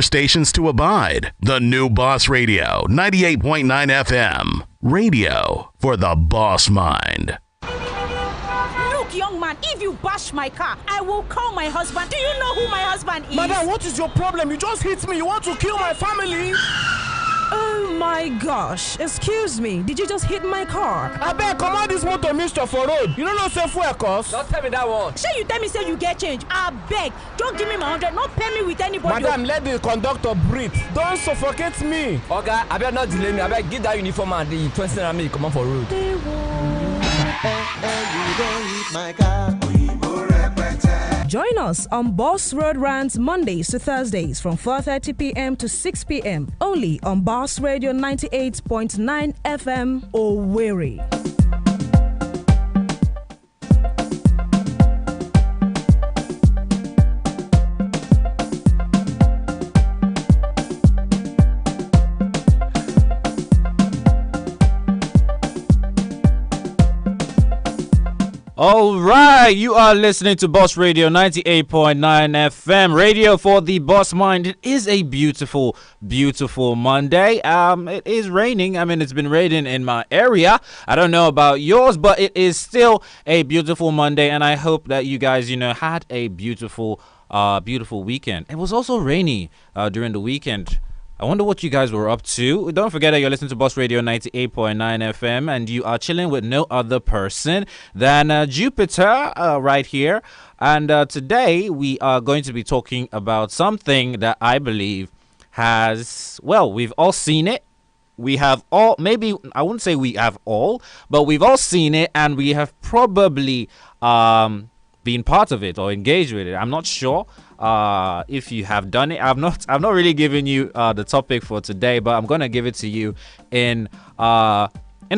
stations to abide. The new Boss Radio, 98.9 FM. Radio for the boss mind. Look, young man, if you bash my car, I will call my husband. Do you know who my husband is? Madam, what is your problem? You just hit me. You want to kill my family? Oh my gosh, excuse me, did you just hit my car? I beg, come out this motor mister for road. You don't know say fuel cost? Don't tell me that one. Say you tell me say you get change. I beg, don't give me my 100, not pay me with anybody. Madam, let the conductor breathe. Don't suffocate me. Okay, I better not delay me. I better give that uniform and the 20 and me come on for road. Join us on Boss Road Rants Mondays to Thursdays from 4:30 p.m. to 6 p.m. only on Boss Radio 98.9 FM Owerri. All right, you are listening to Boss Radio 98.9 FM, radio for the boss mind. It is a beautiful, beautiful Monday. It is raining. I mean, it's been raining in my area. I don't know about yours, but it is still a beautiful Monday, and I hope that you guys, had a beautiful, beautiful weekend. It was also rainy during the weekend. I wonder what you guys were up to. Don't forget that you're listening to Boss Radio 98.9 FM and you are chilling with no other person than Jupiter right here. And today we are going to be talking about something that I believe we've all seen it. We have all, maybe I wouldn't say we have all, but we've all seen it and we have probably been part of it or engaged with it. I'm not sure if you have done it. I've not really given you the topic for today, but I'm gonna give it to you in a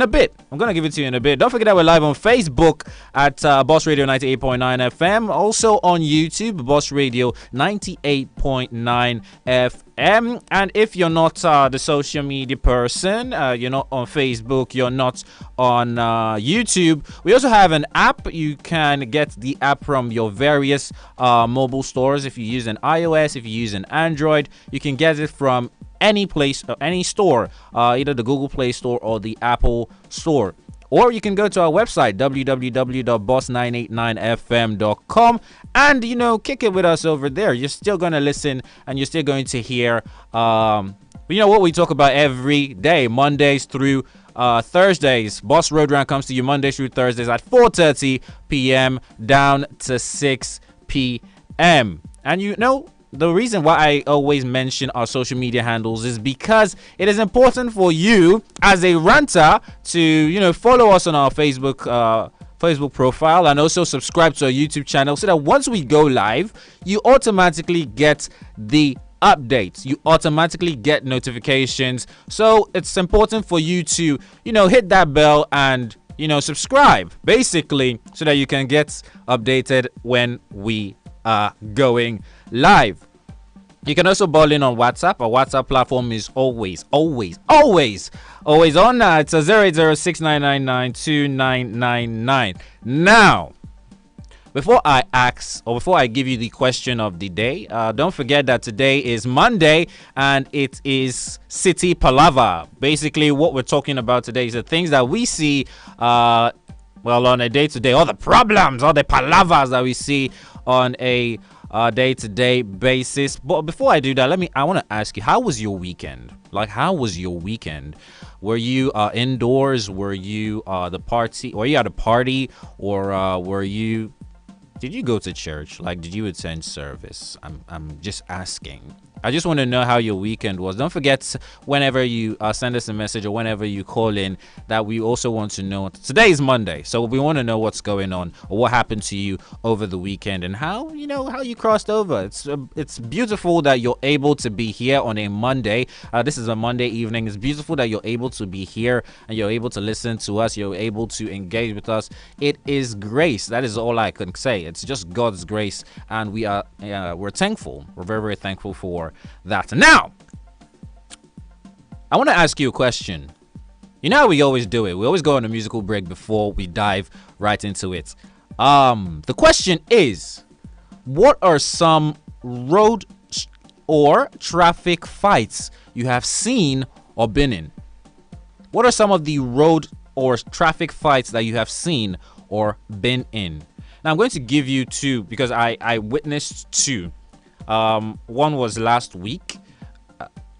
bit. Don't forget that we're live on Facebook at Boss Radio 98.9 FM. Also on YouTube, Boss Radio 98.9 FM. And if you're not the social media person, you're not on Facebook, you're not on YouTube, we also have an app. You can get the app from your various mobile stores. If you use an iOS, if you use an Android, you can get it from any place or any store, either the Google Play Store or the Apple Store. Or you can go to our website, www.boss989fm.com, and, kick it with us over there. You're still going to listen and you're still going to hear, what we talk about every day, Mondays through Thursdays. Boss Road Rant comes to you Mondays through Thursdays at 4:30 p.m. down to 6 p.m. And the reason why I always mention our social media handles is because it is important for you as a ranter to, follow us on our Facebook profile and also subscribe to our YouTube channel so that once we go live, you automatically get the updates. You automatically get notifications. So it's important for you to, hit that bell and, subscribe basically so that you can get updated when we are going live. You can also ball in on WhatsApp. Our WhatsApp platform is always on. It's a 08069992999. Now, before I give you the question of the day, don't forget that today is Monday and it is City Palaver. Basically, what we're talking about today is the things that we see on a day-to-day, all the problems, all the palavers that we see on a day-to-day basis. But before I do that, I want to ask you, how was your weekend? How was your weekend? Were you indoors? Were you at a party, or did you go to church? Did you attend service? I'm just asking. I just want to know how your weekend was. Don't forget, whenever you send us a message or whenever you call in, that we also want to know. Today is Monday, so we want to know what's going on or what happened to you over the weekend and how you crossed over. It's beautiful that you're able to be here on a Monday. This is a Monday evening. It's beautiful that you're able to be here and you're able to listen to us. You're able to engage with us. It is grace. That is all I can say. It's just God's grace, and we're thankful. We're very, very thankful for that. Now, I want to ask you a question. You know how we always do it. We always go on a musical break before we dive right into it. The question is, what are some road or traffic fights you have seen or been in. What are some of the road or traffic fights that you have seen or been in? Now, I'm going to give you two because I witnessed two. One was last week.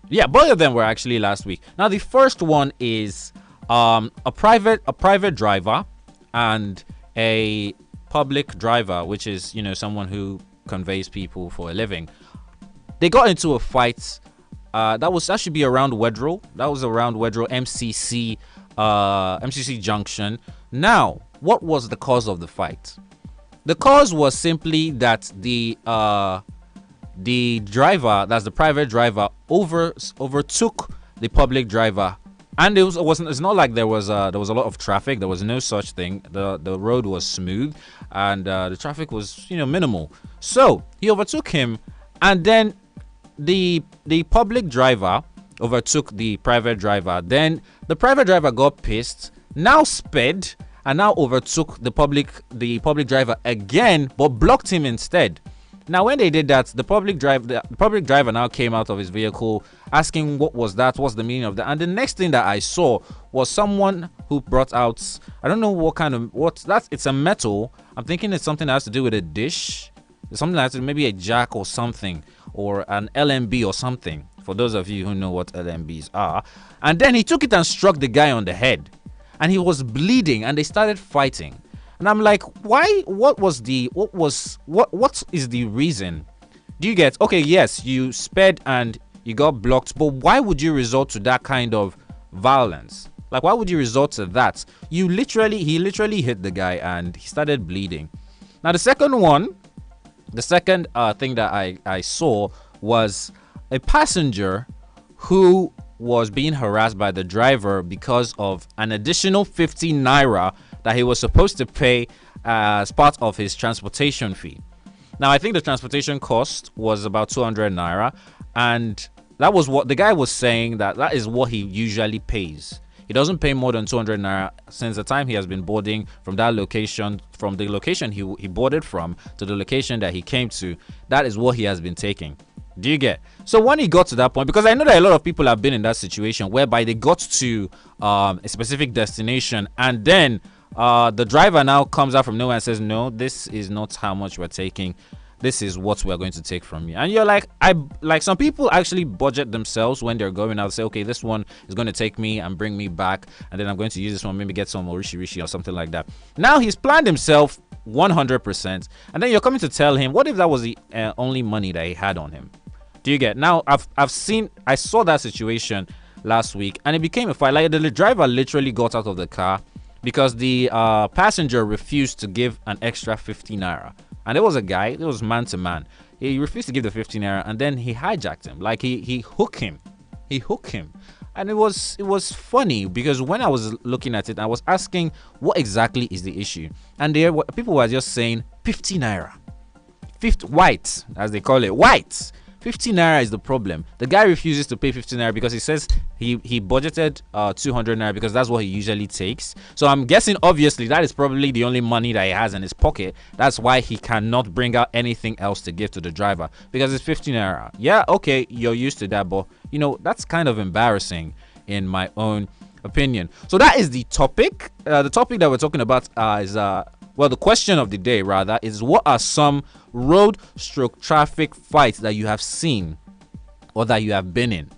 Both of them were actually last week. Now, the first one is a private driver and a public driver, which is, someone who conveys people for a living. They got into a fight. That should be around Wedro. That was around Wedro MCC Junction. Now, what was the cause of the fight? The cause was simply that the driver, that's the private driver, overtook the public driver, and it's not like there was a lot of traffic. There was no such thing. The road was smooth, and the traffic was minimal. So he overtook him, and then the public driver overtook the private driver. Then the private driver got pissed, now sped, and now overtook the public driver again, but blocked him instead. Now, when they did that, the public driver now came out of his vehicle asking what was that, what's the meaning of that. And the next thing that I saw was someone who brought out, I don't know it's a metal. I'm thinking it's something that has to do with a dish. It's something that has to do, maybe a jack or something, or an LMB or something, for those of you who know what LMBs are. And then he took it and struck the guy on the head, and he was bleeding, and they started fighting. And I'm like, why? What is the reason? Do you get? Okay, yes, you sped and you got blocked, but why would you resort to that kind of violence? Like, why would you resort to that? He literally hit the guy and he started bleeding. Now, the second thing that I saw was a passenger who was being harassed by the driver because of an additional 50 naira that he was supposed to pay as part of his transportation fee. Now, I think the transportation cost was about 200 naira, and that was what the guy was saying, that is what he usually pays. He doesn't pay more than 200 naira since the time he has been boarding from that location, from the location he boarded from to the location that he came to. That is what he has been taking. Do you get? So when he got to that point, because I know that a lot of people have been in that situation whereby they got to a specific destination, and then the driver now comes out from nowhere and says, no, this is not how much we're taking. This is what we're going to take from you. And you're like, some people actually budget themselves when they're going out. Say, okay, this one is going to take me and bring me back, and then I'm going to use this one, maybe get some rishi or something like that. Now he's planned himself 100%, and then you're coming to tell him, what if that was the only money that he had on him? Do you get? Now I saw that situation last week, and it became a fight. Like, the driver literally got out of the car because the passenger refused to give an extra 50 naira. And there was a guy, it was man to man. He refused to give the 50 naira, and then he hijacked him. Like, he hooked him. He hooked him. And it was funny because when I was looking at it, I was asking, what exactly is the issue? And people were just saying 50 naira. 50 white, as they call it, white. 50 naira is the problem. The guy refuses to pay 50 naira because he says he budgeted 200 naira because that's what he usually takes. So I'm guessing, obviously, that is probably the only money that he has in his pocket. That's why he cannot bring out anything else to give to the driver, because it's 50 naira. Yeah, okay, you're used to that, but that's kind of embarrassing in my own opinion. So that is the topic. The topic that we're talking about is the question of the day, rather, is what are some road/traffic fights that you have seen or that you have been in?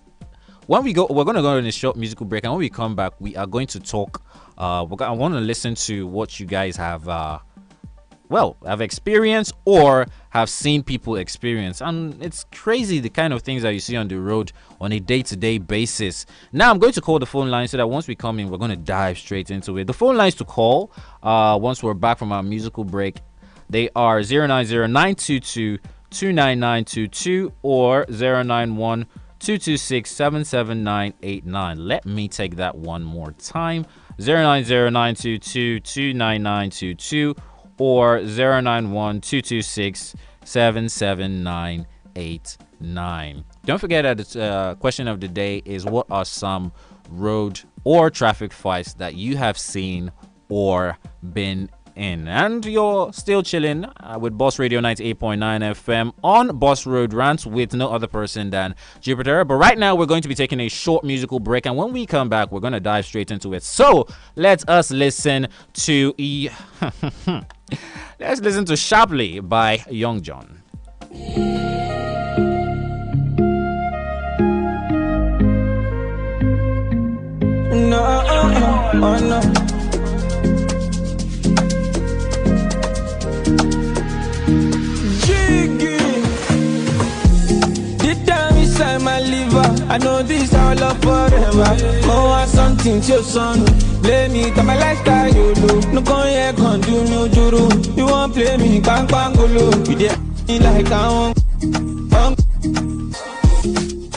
We're going to go on a short musical break, and when we come back, we are going to talk. I want to listen to what you guys have experienced or have seen people experience. And it's crazy the kind of things that you see on the road on a day-to-day basis. Now I'm going to call the phone line so that once we come in, we're going to dive straight into it. The phone lines to call once we're back from our musical break, they are 090-922-29922 or 091-226-77989. Let me take that one more time. 090-922-29922 or 091-226-77989. Don't forget that the question of the day is, what are some road or traffic fights that you have seen or been in. And you're still chilling with Boss Radio 98.9 FM on Boss Road Rants with no other person than Jupiter. But right now, we're going to be taking a short musical break. And when we come back, we're going to dive straight into it. So let us listen to let's listen to Sharply by Young John. No, oh no. Jiggy, deep down inside my liver, I know this our love forever. Oh, I something to your son. Blame me, come my lifestyle, you do. No con here, con do no juru. You won't play me, bang bang golo. You did me like I want.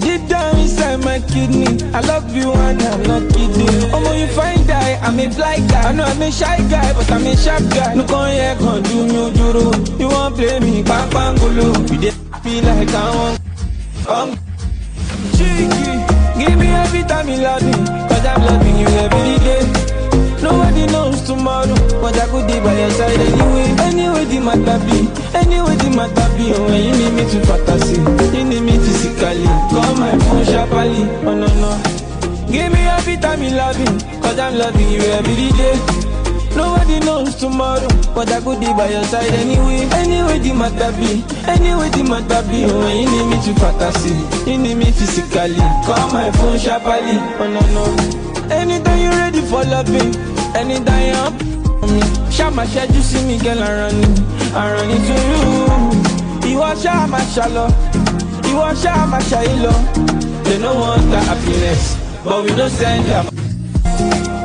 Deep down inside my kidney, I love you and I'm not kidding. Oh, you find guy, I'm a fly guy. I know I'm a shy guy, but I'm a sharp guy. No con here, con do no juru. You won't play me, bang bang golo. You did me like I want. Cheeky, give me every time you love me, cause I'm loving you every day. Nobody knows tomorrow, but I could be by your side anyway. Anyway, the matter be, anyway, the matter be. Oh, when you need me to fantasy, you need me physically. Call my phone sharply, oh no, no. Give me every time you love me, cause I'm loving you every day. Nobody knows tomorrow, but I could be by your side anyway. Anyway, the matter be, anyway, the matter be. Oh, when you need me to fantasy, you need me physically. Call my phone sharply, oh no, no. Anytime you're ready for loving, anytime you're up me. Shama shed, you see me, girl, I run into you. You are Shama Shallow, you are Shama Shailo. They don't want the happiness, but we don't send them.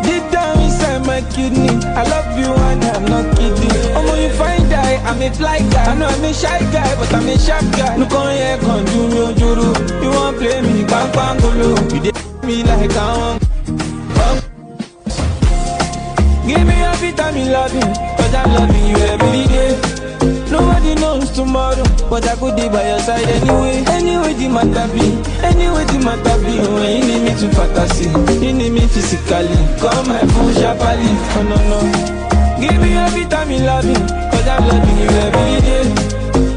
Deep down inside my kidney, I love you and I'm not kidding. Oh, when you find guy, I'm a fly guy. I know I'm a shy guy, but I'm a sharp guy. Look on here, con do no juru. You won't play me, bang bang golo. You did me like I want. Give me every time you love me, cause I'm loving you every day. Nobody knows tomorrow, but I could be by your side anyway. Anyway, the matter be, anyway, the matter be. Oh, when you need me to fantasy, you need me physically. Call my phone sharply, oh no, no. Give me every time you love me, cause I'm loving you every day.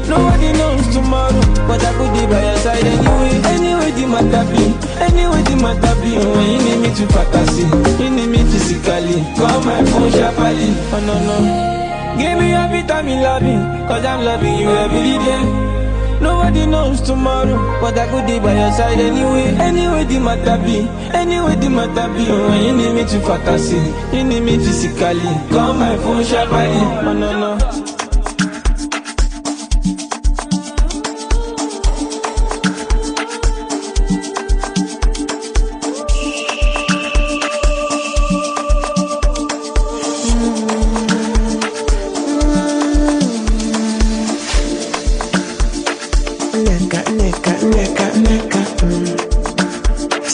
Nobody knows tomorrow, but I could be by your side anyway. Anyway, the matter be, anyway, the matter be. Oh, when you need me to fantasy, you need me physically. Call my phone sharply, oh no, no. Give me every time you love me, cause I'm loving you every day. Nobody knows tomorrow, but I could be by your side anyway. Anyway, the matter be, anyway, the matter be. Oh, when you need me to fantasy, you need me physically. Call my phone sharply, oh no, no.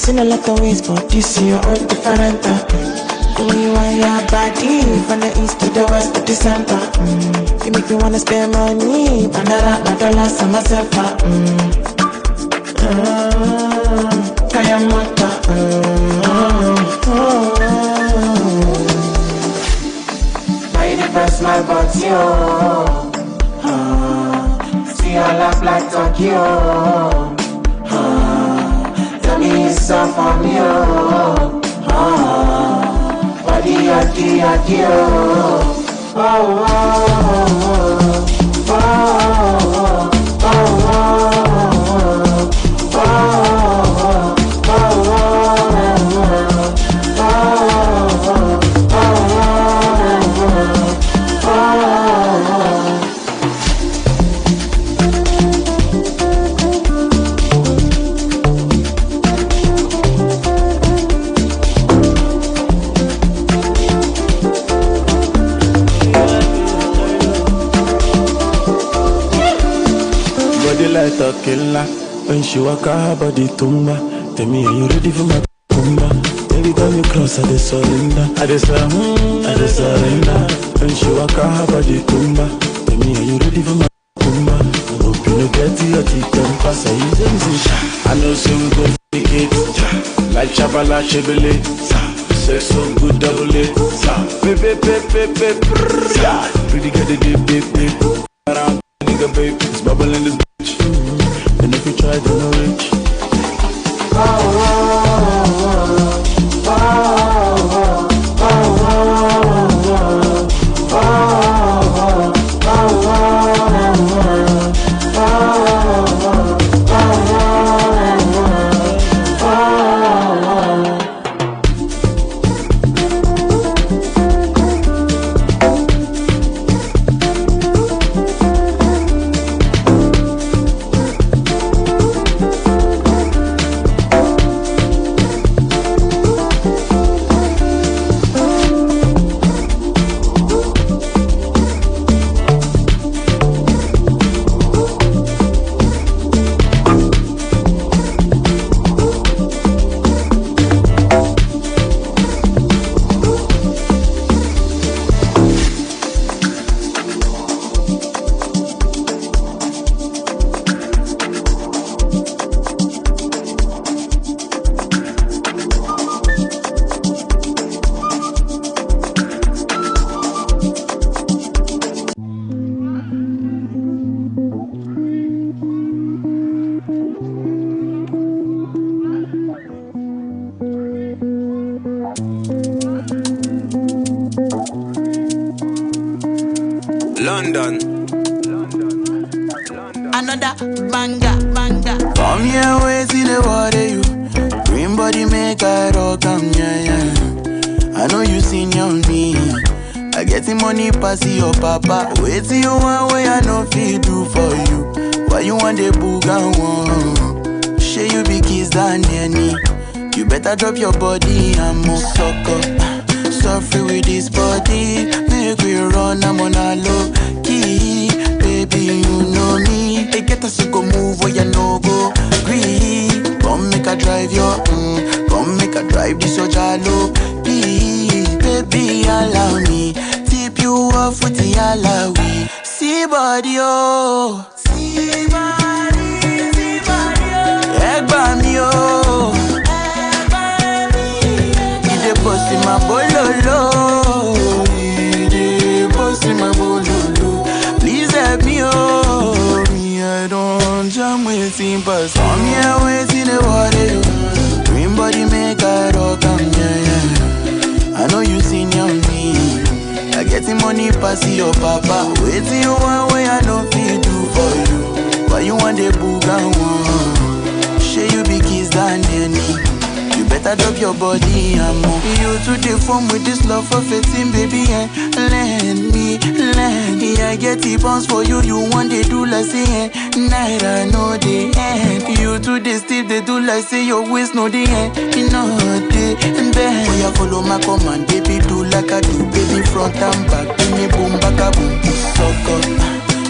Seen a lot of ways, but this year all different. The way you want your body, from the east to the west to the center. You make me wanna spend money, banana, dollars on myself. Kaya mata. Why you press my body, see all up like Tokyo. Tell me it's all for me, body, like a killer. When she walk her body tumba. Tell me, are you ready for my kumba? Every time you cross, I just surrender. I just surrender. When she walk her body tumba. Tell me, are you ready for my kumba? Hope you no get your teeth and pass. I know so we go take it. Like Chabala Chevrolet. sex so good, double it. Pretty get the dip, dip, dip. Around, nigga, babe, it's bubbling this bitch. And if you try, then no reach. London. Another banger. Come here, wait till the water you. Green body make I rock, yeah. I know you senior me. I get the money pass your papa. Wait till you want way I know feel do for you. Why you want the booga one? Share you be kiss than any. You better drop your body and move sucker. Suffer with this body. Make we run, I'm on a low key. Baby, you know me. They get us to go move where you no go. Green. Come make a drive your come make a drive this your jalo. Please, baby, allow me. Tip you off with the alawi. See body, oh. See body, oh. Egg by me, oh. Egg by me. Get the bust in my bololo. Get the bust in my bololo. Please help me, oh. Me, I don't jam with him, but come here, wait in the water. Green body make a rock, yeah. I know you senior me. I get the money pass your papa. Wait till you want way I know feel do for you. Why you want the booga one? Share you be kiss than any. You better drop your body and move. You to the form with this love for 15, baby, and lend me. I get the bounce for you. You want they do like say night I know the end. You to the steep they do like say your waist know the end. You know the bend. Oh yeah, follow my command, baby, do like I do, baby, front and back, give me boom back a boom. Sucker,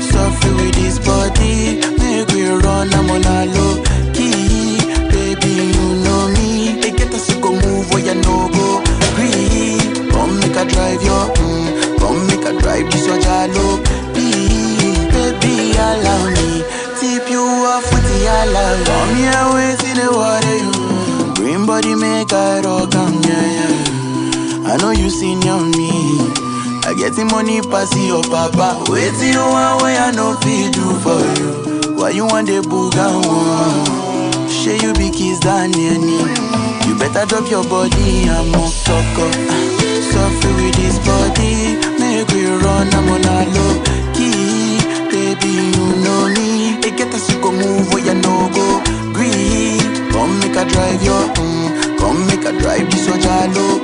suffer with this body. Make we run, I'm on a low key. Baby, you know me. They get us to go move where you no go. Breathe, come make a drive your come make a drive this your jalo. Baby, allow me. Tip you off with the alawi. Come here, wait in the water you. Green body make a rock, yeah. I know you senior me. I get the money pass your papa. Wait till you want way I know feel do for you. Why you want the booga one? Share you be kiss than any. You better drop your body and move sucker. Suffer with this body. Make we run, I'm on a low key. Baby, you know me. They get us to go move where you no go. Breathe. Come make a drive your come make a drive this your jalo.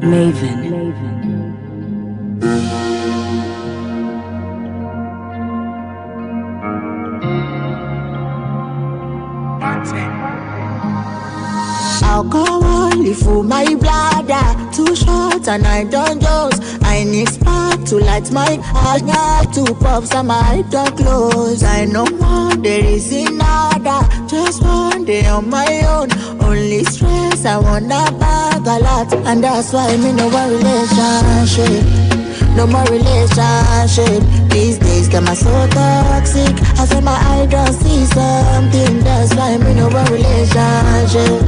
Maven. Alcohol only for my bladder. Too short and I don't dose. I need spark to light my heart. Two puffs and my eye don't close. I know more, there is another. Just one day on my own. Only stress, I wanna bag a lot. And that's why me no more relationship. No more relationship. These days got my so toxic. I feel my eye don't see something. That's why me no more relationship.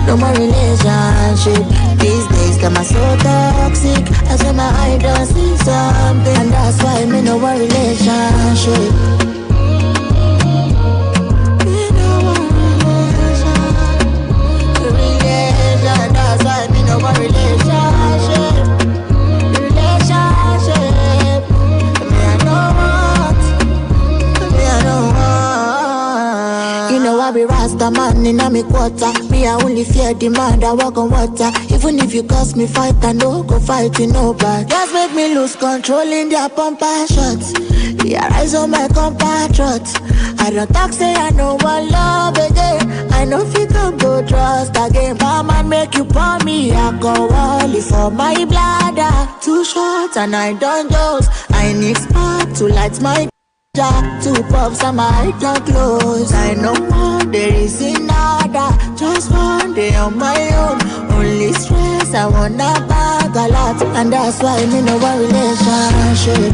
No more relationship. These days got my so toxic. I feel my eye don't see something. And that's why me no more relationship. That's why me no more relationship. I be Rasta man in a me quarter. Me I only fear demand, I walk on water. Even if you cause me fight, I no go fight you nobody. Just make me lose control in their pumper shots. They rise on my compatriots. I don't talk say I know one love again. I know if you can go trust again. Mama make you pour me alcohol for my bladder. Too short and I don't dose. I need spark to light my two puffs and my eye don't close. I know more, there is another. Just one day on my own. Only stress, I wanna bag a lot. And that's why me no more relationship.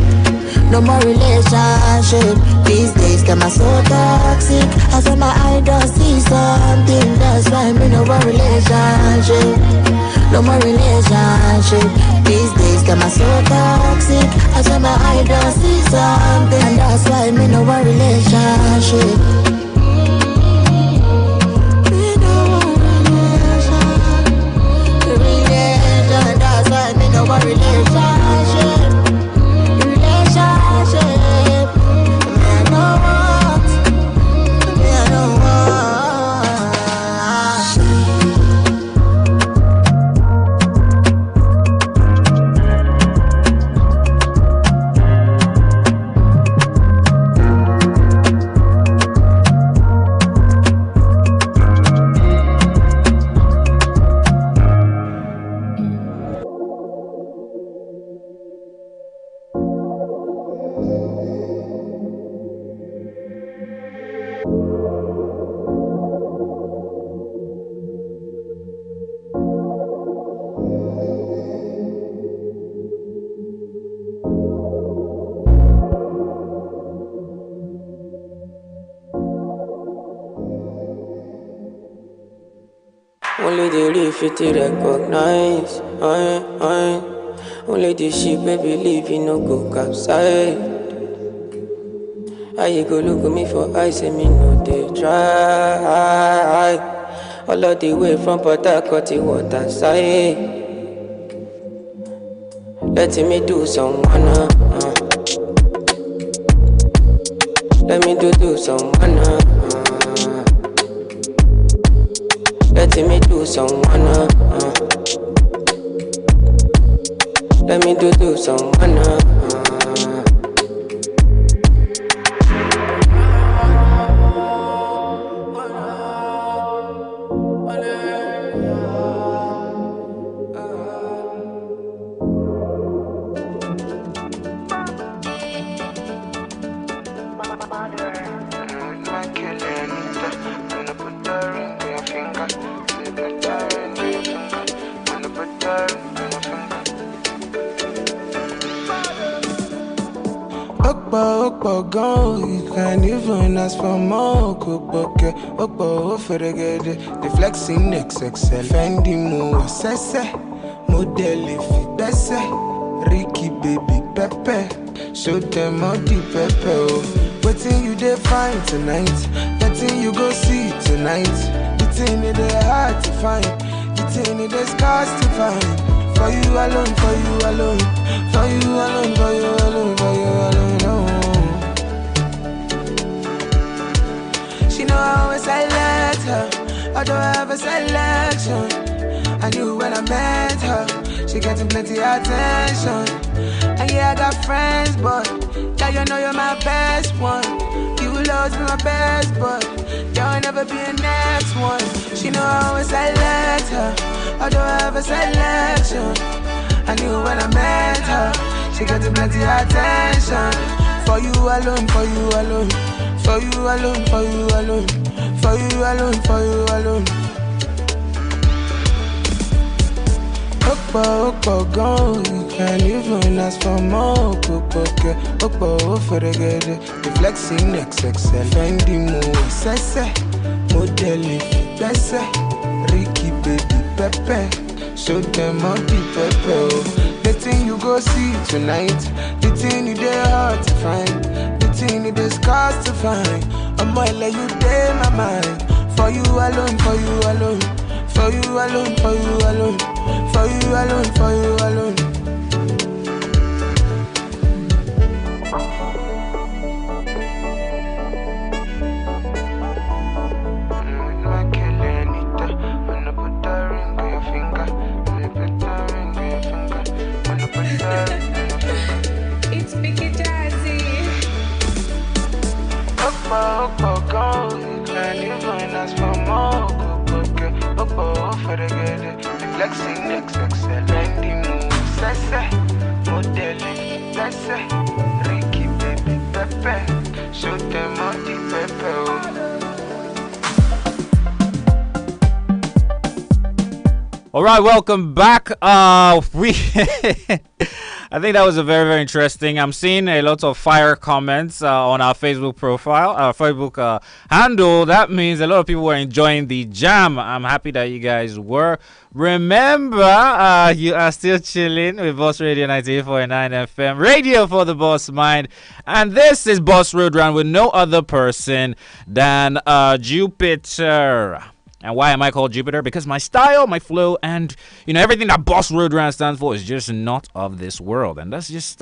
No more relationship. These days got my so toxic. I feel my eye don't see something. That's why me no more relationship. No more relationship. These days got my so toxic. I feel my eye don't see something. And that's why me no more relationship. Me no more relationship. That's why me no more relationship. Only the real fit to recognize. Only the ship baby leave you no go capsize. How you go look at me for eyes and me no they try. All of the way from Port Harcourt to water side. Letting me do some let me do some letting me do some let me do some Go, you can't even ask for more. Kuboke, Opo, Ferregede, the flexing XXL, Fendi Mo, Sese, Model if it best, Ricky baby Pepe, show them all the Pepe. Waiting you they find tonight, letting you go see tonight. The thing it is hard to find, the thing it is scarce to find. For you alone, for you alone, for you alone, for you alone, for you alone. She know I always select her, I don't have a selection. I knew when I met her, she getting plenty attention. And yeah, I got friends, but yeah, you know you're my best one. You will always be my best, but There'll never be a next one. She know I always select her. I don't have a selection. I knew when I met her. She got plenty attention. For you alone, for you alone. For you alone, for you alone. For you alone, for you alone. Okpa, go. You can't even ask for more. Okpa, for the good. The flexing XXL. Fendi move, sese. Model, bese. Ricky, baby, pepe. Show them all the pepe. The thing you go see tonight. The thing you dey hard to find. The thing you dey scarce to find. I'ma let you day my mind. For you alone, for you alone. For you alone, for you alone. For you alone, for you alone. It's Mickey Jazzy. Go, you can't even ask for more. Go, for the good. Flexing XXL, Fendi move, sese. Model, sese. Ricky, baby, pepe. Show them all the pepe. All right, welcome back. I think that was a very, very interesting. I'm seeing a lot of fire comments on our Facebook profile, our Facebook handle. That means a lot of people were enjoying the jam. I'm happy that you guys were. Remember, you are still chilling with Boss Radio 98.9 FM, radio for the boss mind. And this is Boss Road Run with no other person than Jupiter. And why am I called Jupiter? Because my style, my flow, and everything that Boss Road Run stands for is just not of this world. And that's just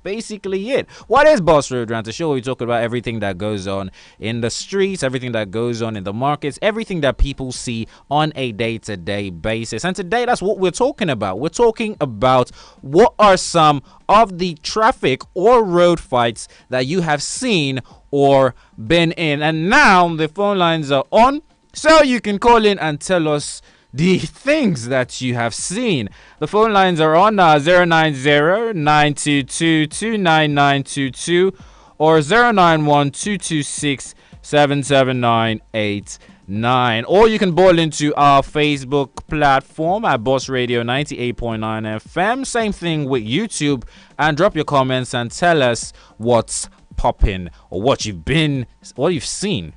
basically it. What is Boss Road Run? To show we talk about everything that goes on in the streets, everything that goes on in the markets, everything that people see on a day-to-day basis. And today, that's what we're talking about. We're talking about what are some of the traffic or road fights that you have seen or been in. And now the phone lines are on. So you can call in and tell us the things that you have seen. The phone lines are on 090-922-29922 or 091-226-77989. Or you can ball into our Facebook platform at Boss Radio 98.9 FM. Same thing with YouTube. And drop your comments and tell us what's popping or what you've seen.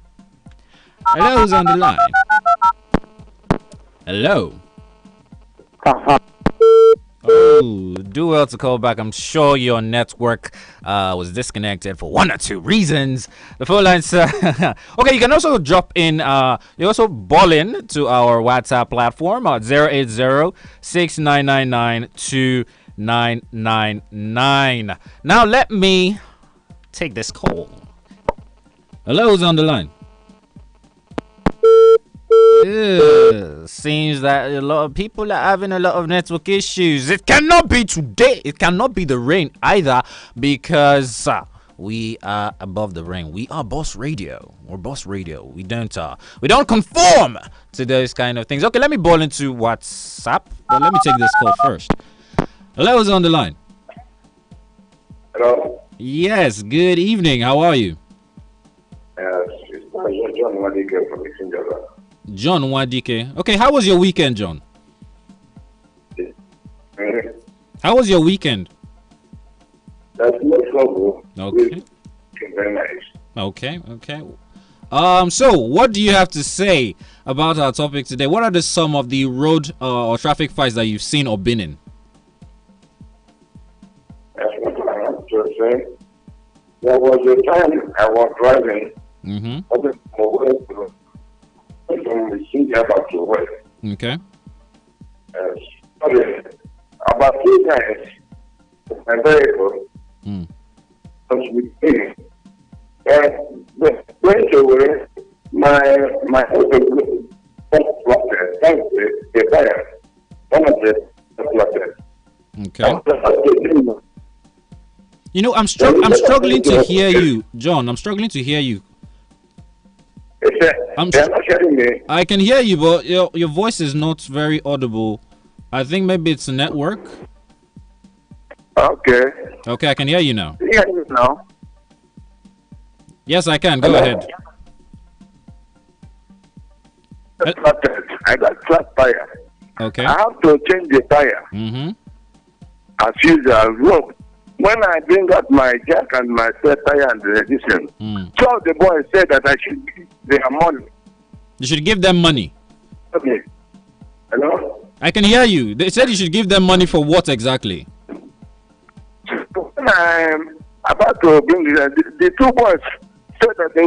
Hello, who's on the line? Hello. Oh, do well to call back. I'm sure your network was disconnected for one or two reasons. The phone lines. Okay, you can also drop in. You also ball in to our WhatsApp platform at 080-6999-2999. Now let me take this call. Hello, who's on the line? Seems that a lot of people are having a lot of network issues. It cannot be today. It cannot be the rain either, because we are above the rain. We are Boss Radio. We're Boss Radio. We don't conform to those kind of things. Okay, let me ball into WhatsApp, but let me take this call first. Hello, who's on the line? Hello. Yes. Good evening. How are you? It's John Wadike from Isinjala. John Wadike. Okay, how was your weekend, John? How was your weekend? That's no trouble. Okay. Very nice. Okay. So what do you have to say about our topic today? What are some of the road or traffic fights that you've seen or been in? That's what I have to say. There was a time I was driving. From the city back to west. Okay. About 2 times, my vehicle was with me. And went to where my auto flatted. Thanks to the fire. One of the flatted. Okay. I'm struggling to hear you, John. I'm struggling to hear you. They're not hearing me. I can hear you, but your voice is not very audible. I think maybe it's a network. Okay. Okay, I can hear you now. Can you hear me now? Yes, I can. Go ahead. I got flat tire. Okay. I have to change the tire. Mm-hmm. As usual. Look, when I bring out my jack and my spare tire and the addition, two of the boys said that I should give their money. You should give them money. Okay. Hello? I can hear you. They said you should give them money for what exactly? When I'm about to bring the two boys said that they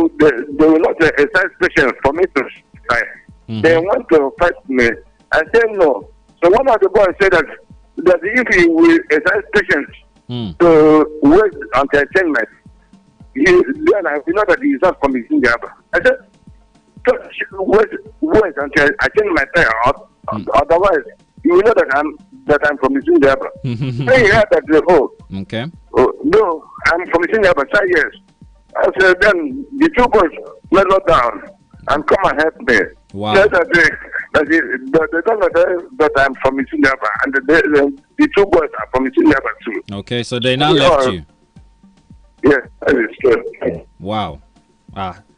will not exercise patience for me to tire. They want to fight me. I said no. So one of the boys said that if he will exercise patience to wait until I change my, then I will know that he is not committing the other. I said, so wait until I change my tire. Otherwise, you will know that I'm committing the other. Then he heard that okay. No, I'm committing the other. Say yes. I said then the two boys mellow down and come and help me. Wow. Said that they don't know that I'm from Misinaba, and the two boys are from Misinaba too. Okay, so they now left you. Yes, that is true. Wow.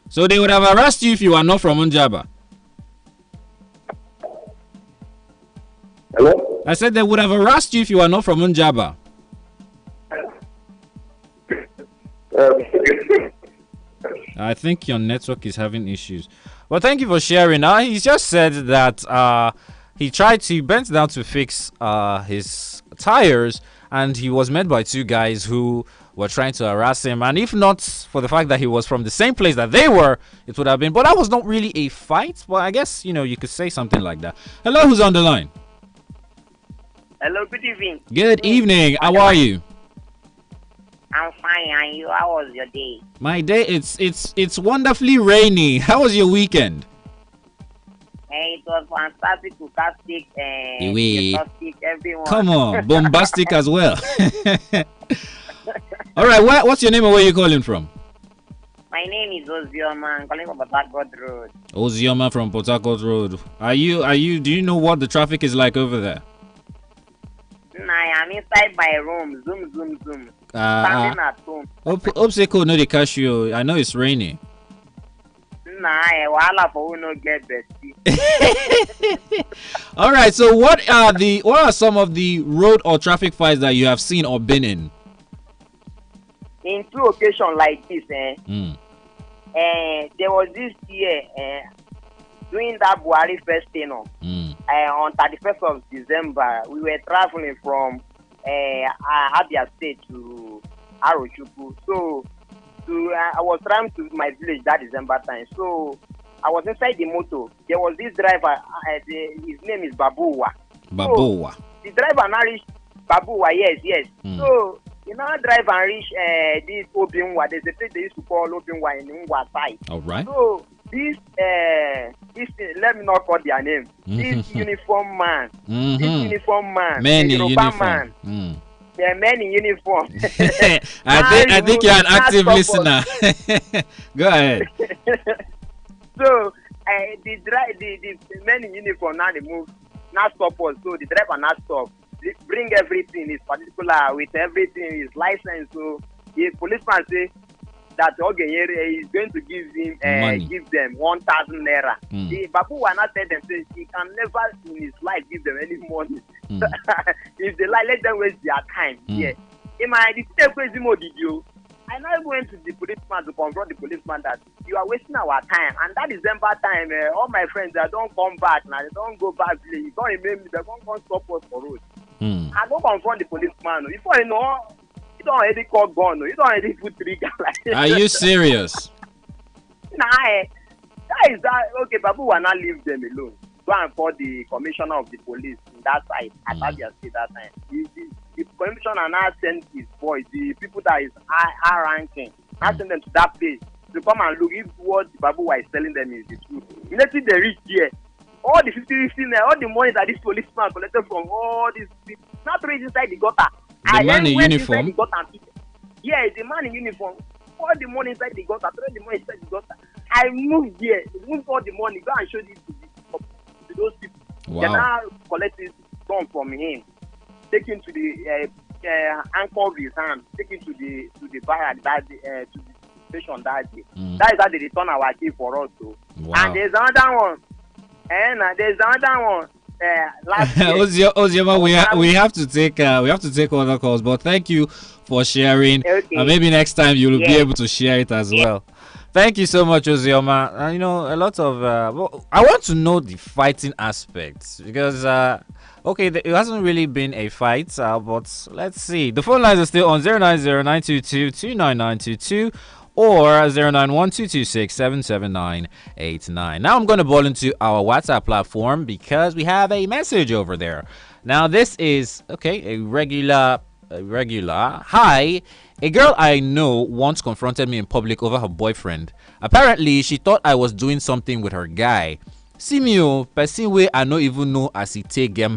So they would have arrested you if you are not from Unjaba. Hello? I said they would have arrested you if you are not from Unjaba. I think your network is having issues. Well, thank you for sharing. He just said that he bent down to fix his tires, and he was met by two guys who were trying to harass him. And if not for the fact that he was from the same place that they were, it would have been. But that was not really a fight. But I guess, you could say something like that. Hello, who's on the line? Hello, good evening. Good evening. How are you? I'm fine, and you? How was your day? My day, it's wonderfully rainy. How was your weekend? It was fantastic, fantastic, fantastic, everyone. Come on, bombastic as well. All right, what's your name and where are you calling from? My name is Ozioma. I'm calling from Port Harcourt Road. Ozioma from Port Harcourt Road. Do you know what the traffic is like over there? I am inside my room. Zoom. Standing at home. Hope Seko no dey catch you. I know it's raining. Wahala for who no get bestie. All right. So what are some of the road or traffic fights that you have seen or been in? In two occasions like this, there was this year during that Buhari first thing on 31st of December, we were traveling from Abia State to Arochukwu. So I was trying to my village that December time. So I was inside the motor. There was this driver. His name is Babuwa. Babuwa. So, the driver now reached Babuwa. Yes. So you now drive and reach this Obinwa. There's a place they used to call Obinwa in Ngwa side. All right. So this let me not call their name. This uniform man. This uniform man. Men in uniform. Man. Yeah, men in uniform. I think you're an active listener. Go ahead. So the men in uniform now they move, now stop us. So the driver now stop. They bring everything, his particular with everything, his license. So the policeman say that is going to give them 1,000 naira. The Babu will not tell them say he can never in his life give them any money. If they like, let them waste their time. Yeah. In my crazy mode, I now went to the policeman to confront the policeman that you are wasting our time. And that December time, all my friends, they don't come back now. They don't go back. You don't remember me. They don't come stop us for road. I go confront the policeman. Before you know, you don't already call gun. You don't already put trigger. Are you serious? Nah, that is that. Okay, Babu will not leave them alone. Go and call the commissioner of the police in that side at Abia State that time. The commissioner now send his boys, the people that is high ranking, now send them to that place to come and look if what Babu is telling them is the truth. Immediately they reach here, all the 50 all the money that this policeman collected from all these people, not reach inside the gutter. The man in uniform? Yeah, the man in uniform. All the money inside the gutter, throw the money inside the gutter. I moved here, moved all the money, go and show this to those people. Wow. Then I collect this gun from him, take him to the anchor of his hand, take him to the bar that to the station that day. That is how they return our key for us too. Wow. And there's another one. And there's another one. Last year. Ozioma, we have to take other calls, but thank you for sharing. Okay. And maybe next time you'll be able to share it as well. Thank you so much, Ozioma. You know, a lot of I want to know the fighting aspects because okay, it hasn't really been a fight, but let's see. The phone lines are still on 090-922-29922 or 091-226-77989. Now I'm going to ball into our WhatsApp platform because we have a message over there. Now this is, okay, a regular. Hi, a girl I know once confronted me in public over her boyfriend. Apparently, she thought I was doing something with her guy. See me, person way I don't even know as he take get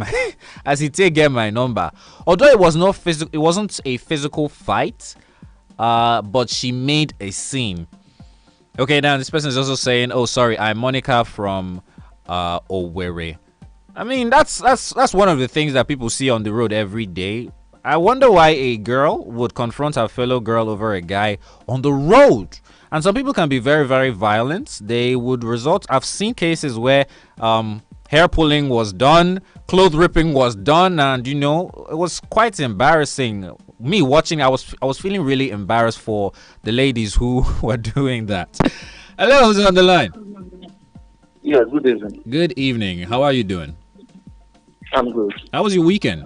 my number. Although it wasn't a physical fight. But she made a scene. Okay, now this person is also saying, "Oh, sorry, I'm Monica from Owerri." I mean, that's one of the things that people see on the road every day. I wonder why a girl would confront her fellow girl over a guy on the road. And some people can be very, very violent. They would result. I've seen cases where hair pulling was done, clothes ripping was done, and you know, it was quite embarrassing. Me watching, I was feeling really embarrassed for the ladies who were doing that. Hello, who's on the line? Yeah, good evening. Good evening. How are you doing? I'm good. How was your weekend?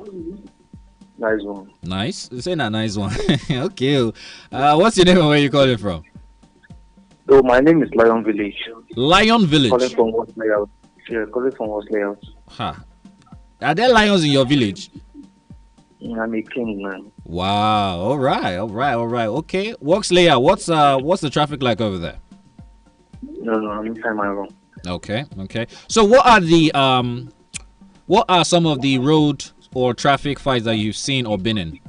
Nice one. Nice? Say that nice one. Okay. What's your name and where you calling from? Oh, my name is Lion Village. Lion Village? Calling from West Layout. Yeah, calling from West Layout. Huh. Are there lions in your village? I'm a king, man. Wow. All right. Okay. Works layout. What's the traffic like over there? No, I'm inside my room. Okay. So what are some of the road or traffic fights that you've seen or been in?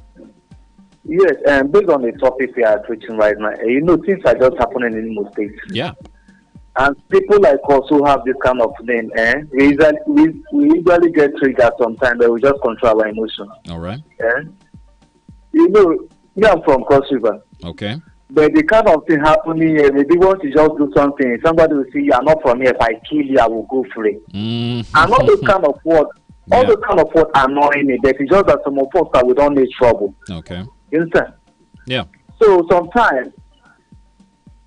Yes, and based on the topic we are preaching right now, you know, things are just happening in most states. Yeah. And people like us who have this kind of thing, we usually get triggered sometimes, but we just control our emotions. All right. You know, me, I'm from Cross River. Okay. But the kind of thing happening here, maybe once you just do something, somebody will say, "You are not from here. If I kill you, I will go free." And all those kind of words, those kind of words annoying me. But it's just that some of us that we don't need trouble. Okay. You understand? Yeah. So sometimes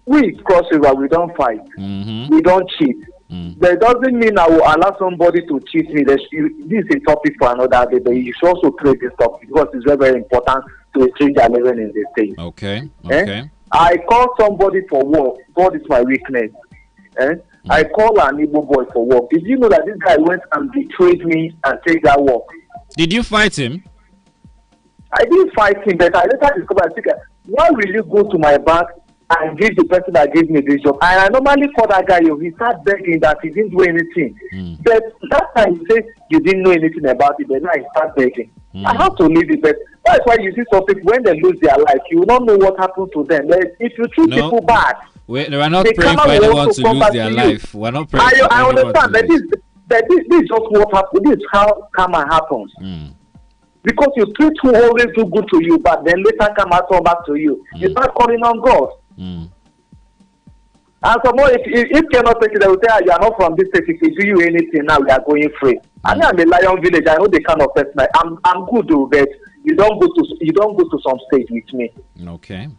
we Cross River, we don't fight. We don't cheat. But it doesn't mean I will allow somebody to cheat me. This is a topic for another day, but you should also create this topic because it's very, very important to a stranger living in the state. Okay. I call somebody for work. God is my weakness. I call an Igbo boy for work. Did you know that this guy went and betrayed me and take that work? Did you fight him? I didn't fight him, but I later discovered, why will you go to my bank and give the person that gave me this job? And I normally call that guy, he started begging that he didn't do anything. But that time he said you didn't know anything about it, but now he started begging. I have to leave it, but that's why you see some people, when they lose their life, you don't know what happened to them. But if you treat people bad, we're not praying for anyone to lose their life. We're not praying for I anyone understand, to lose. but this is just what happens. This is how karma happens. Because you treat who always do good to you, but then later karma come back to you. You start calling on God. And some more, if you cannot take it, they will say, you are not from this state. If we do you anything now, we are going free. I mean, I'm a Lion Village. I know the kind of person I'm good to, but you don't go to some stage with me. Okay.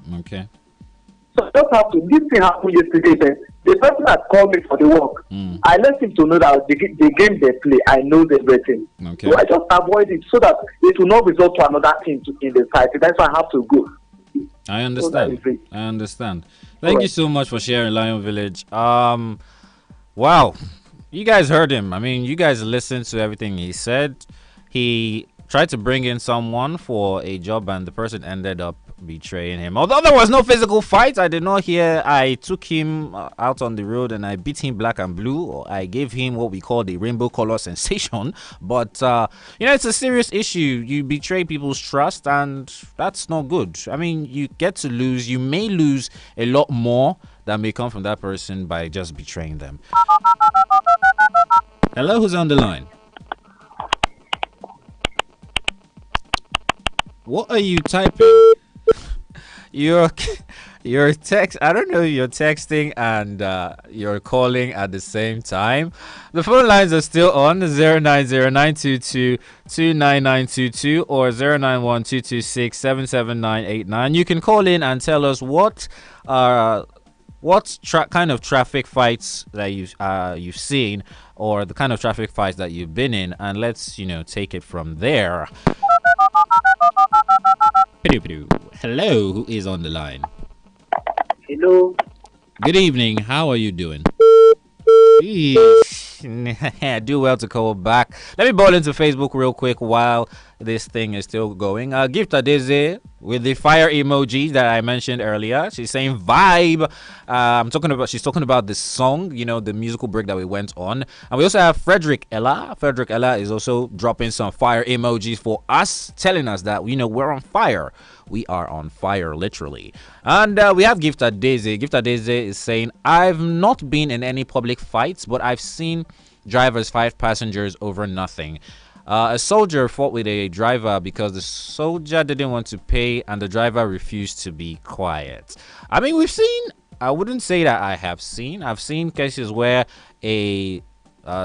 So just have to. This thing happened yesterday. But the person that called me for the work, I let him to know that the game they play, I know everything. Okay. So I just avoid it so that it will not result to another thing in the site. That's why I have to go. I understand. Thank you so much for sharing, Lion Village. Wow. You guys heard him. I mean, you guys listened to everything he said. He tried to bring in someone for a job and the person ended up betraying him. Although there was no physical fight, I did not hear I took him out on the road and I beat him black and blue, or I gave him what we call the rainbow color sensation. But, it's a serious issue. You betray people's trust, and that's not good. I mean, you get to lose. You may lose a lot more that may come from that person by just betraying them. Hello, who's on the line? What are you typing? Your text. I don't know if you're texting and you're calling at the same time. The phone lines are still on 090-922-29922 or 091-226-77989. You can call in and tell us what kind of traffic fights that you've seen, or the kind of traffic fights that you've been in, and let's take it from there. Hello, who is on the line? Hello. Good evening. How are you doing? Do well to call back. Let me ball into Facebook real quick while this thing is still going. Gift Adeze with the fire emoji that I mentioned earlier. She's saying vibe. She's talking about this song, the musical break that we went on. And we also have Frederick Ella. Frederick Ella is also dropping some fire emojis for us, telling us that we're on fire. We are on fire, literally. And we have Gift Adeze. Gift Adeze is saying, I've not been in any public fights, but I've seen drivers fight passengers over nothing. A soldier fought with a driver because the soldier didn't want to pay and the driver refused to be quiet. I mean, we've seen, I wouldn't say that I have seen. I've seen cases where a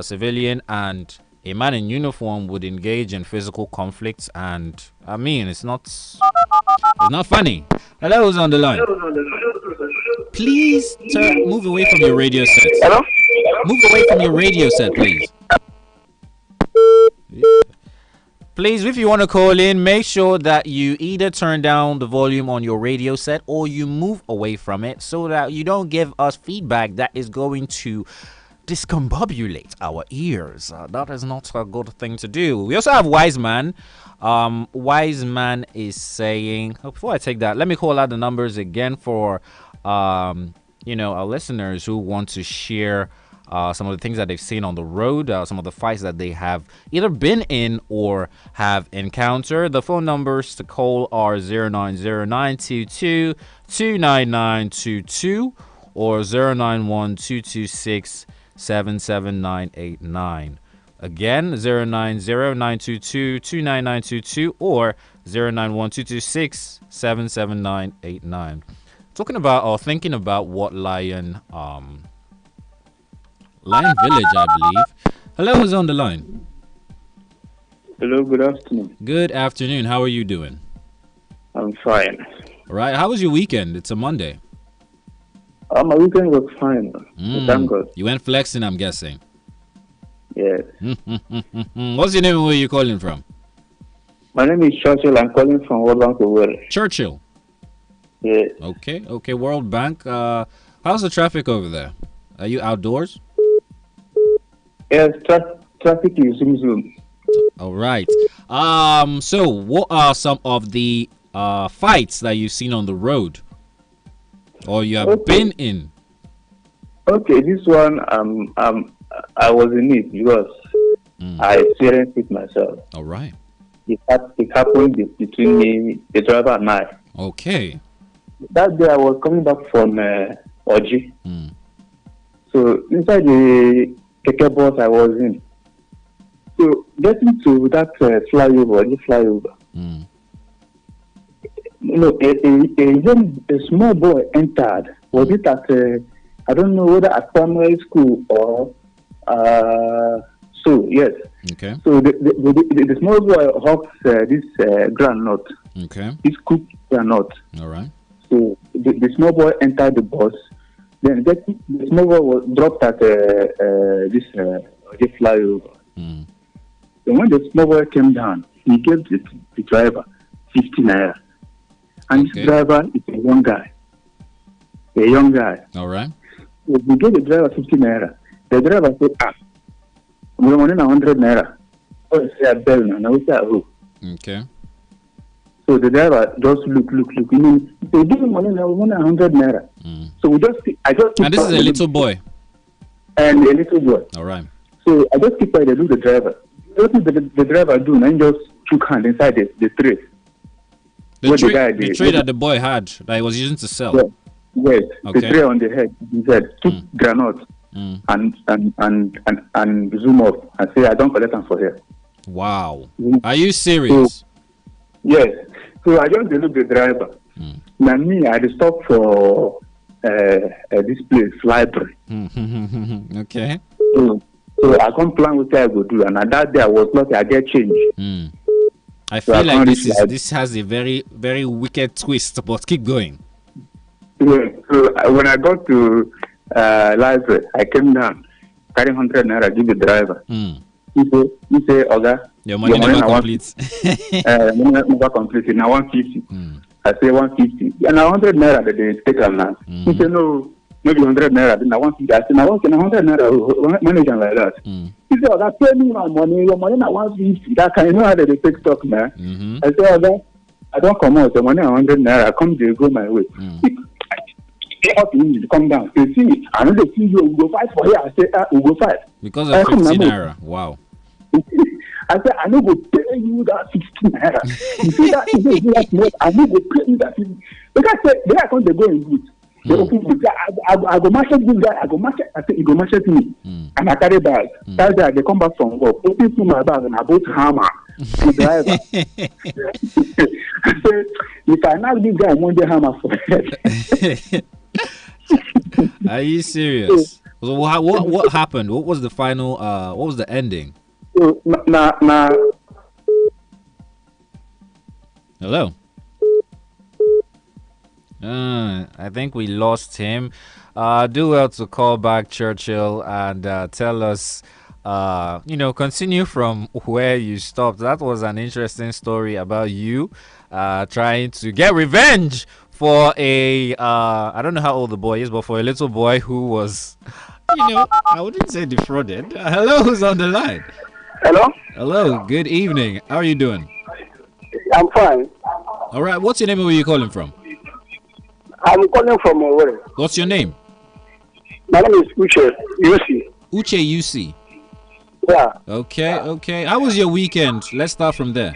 civilian and a man in uniform would engage in physical conflicts, and I mean, it's not funny. Hello, who's on the line? Please move away from your radio set. Hello? Move away from your radio set, please. Please, if you want to call in, make sure that you either turn down the volume on your radio set or you move away from it so that you don't give us feedback that is going to discombobulate our ears. That is not a good thing to do. We also have Wise Man. Wise Man is saying, before I take that, let me call out the numbers again for our listeners who want to share some of the things that they've seen on the road, some of the fights that they have either been in or have encountered. The phone numbers to call are 090-922-29922 or 091-226-77989. Again, 090-922-29922 or 091-226-77989. Talking about or thinking about what Lion Village, I believe. Hello, who's on the line? Hello, good afternoon. Good afternoon. How are you doing? I'm fine. All right. How was your weekend? It's a Monday. My weekend was fine. Thank God. You went flexing, I'm guessing. Yes. What's your name and where are you calling from? My name is Churchill. I'm calling from World Bank Owerri. Churchill? Yes. Okay. World Bank. How's the traffic over there? Are you outdoors? Yes, traffic is zoom. All right. So what are some of the fights that you've seen on the road or you have been in? Okay, this one I was in it because I experienced it myself. All right. It happened between me, the driver, and I. Okay. That day I was coming back from Oji. So inside the keke bus I was in. So getting to that flyover, a small boy entered. Was it at I don't know whether at primary school or so yes. Okay. So the small boy hawks this granite. Okay. This cooked granite. All right. So the small boy entered the bus. Then the small boy was dropped at this flyover. Then when the small boy came down, he gave the driver 50 naira. And this driver is a young guy. All right. So we gave the driver 50 naira. The driver said, we're only 100 naira. Oh, say a bell now. Now we say who? Okay. So So the driver just look. You know, they give him money now, 100 naira. So I just. And this is a little boy. And a little boy. All right. So I just keep quiet. They do the driver. What did the driver do? And just took hand inside the tray. The tray that the boy had that he was using to sell. Yeah. Yes. Okay. The tray on the head. He said, took granite and zoom off and say, I don't collect them for here. Wow. Are you serious? So, yes. So I just look the driver. Now me, I had stopped for this place, library. Okay. So I can't plan what I go do, and at that day I was lucky I get change. I feel like this has a very, very wicked twist, but keep going. Yeah. So when I got to library, I came down, carry 100 naira, give the driver. He say, Oga, your money never completes. Never completed. Now 150. I say 150. And now 100 naira that they take them now. He said, no, maybe 100 naira. Then I 150. I said, now 100 naira. Manager like that. He said, Oga, pay me my money. Your money now 150. That can, you know how they take stock now. I said, Oga, I don't come out. The money 100 naira. I come to go my way. Come down. You see, I know they see you. We go fight for here. I say, we go fight. Because of 15 naira. Wow. I said, I know go pay you that 16 naira. You see that? You see that more? I know go pay you that 16. Because I said, they are going to go in good. They open the guy. I go market this guy. I go market. I said, you go market me. And I carry bag. That day, they come back from work. Open to my bag and I bought hammer. The driver. I said, if I not this guy, I want the hammer for head. Are you serious? So what happened? What was the final? What was the ending? Hello. I think we lost him. Do well to call back, Churchill, and tell us. Continue from where you stopped. That was an interesting story about you trying to get revenge for I don't know how old the boy is, but for a little boy who was, I wouldn't say defrauded. Hello, who's on the line? Hello, good evening. How are you doing? I'm fine. All right, what's your name and where are you calling from? I'm calling from Owerri. What's your name? My name is Uche UC. Uche UC. Yeah. Okay. How was your weekend? Let's start from there.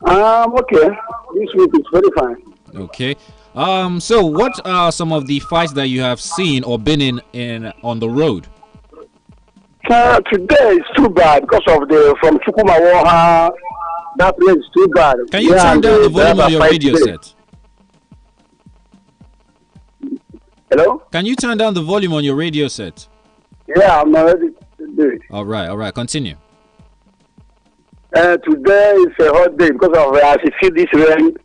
Okay. This week is very fine. Okay. So what are some of the fights that you have seen or been in on the road? Today is too bad because of from Chukwumawoha. That place is too bad. Can you turn down the volume of your radio set? Hello? Can you turn down the volume on your radio set? Yeah, I'm ready to do it. All right. Continue. Today is a hot day because of as you see this rain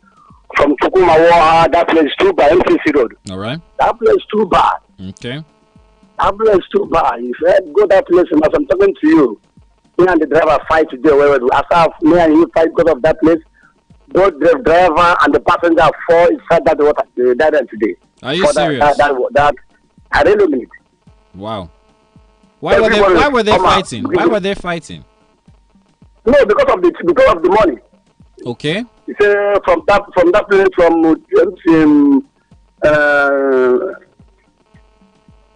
from Chukwumawoha. That place is too bad. MCC Road. All right. That place is too bad. Okay. That place is too bad. If I go that place, as I'm talking to you, me and the driver fight today. After me and you fight because of that place, both the driver and the passenger fall inside that water. They died today. Are you serious? That I really mean it. Wow. Why were they fighting? Why were they fighting? No, because of the money. Okay. It's from that place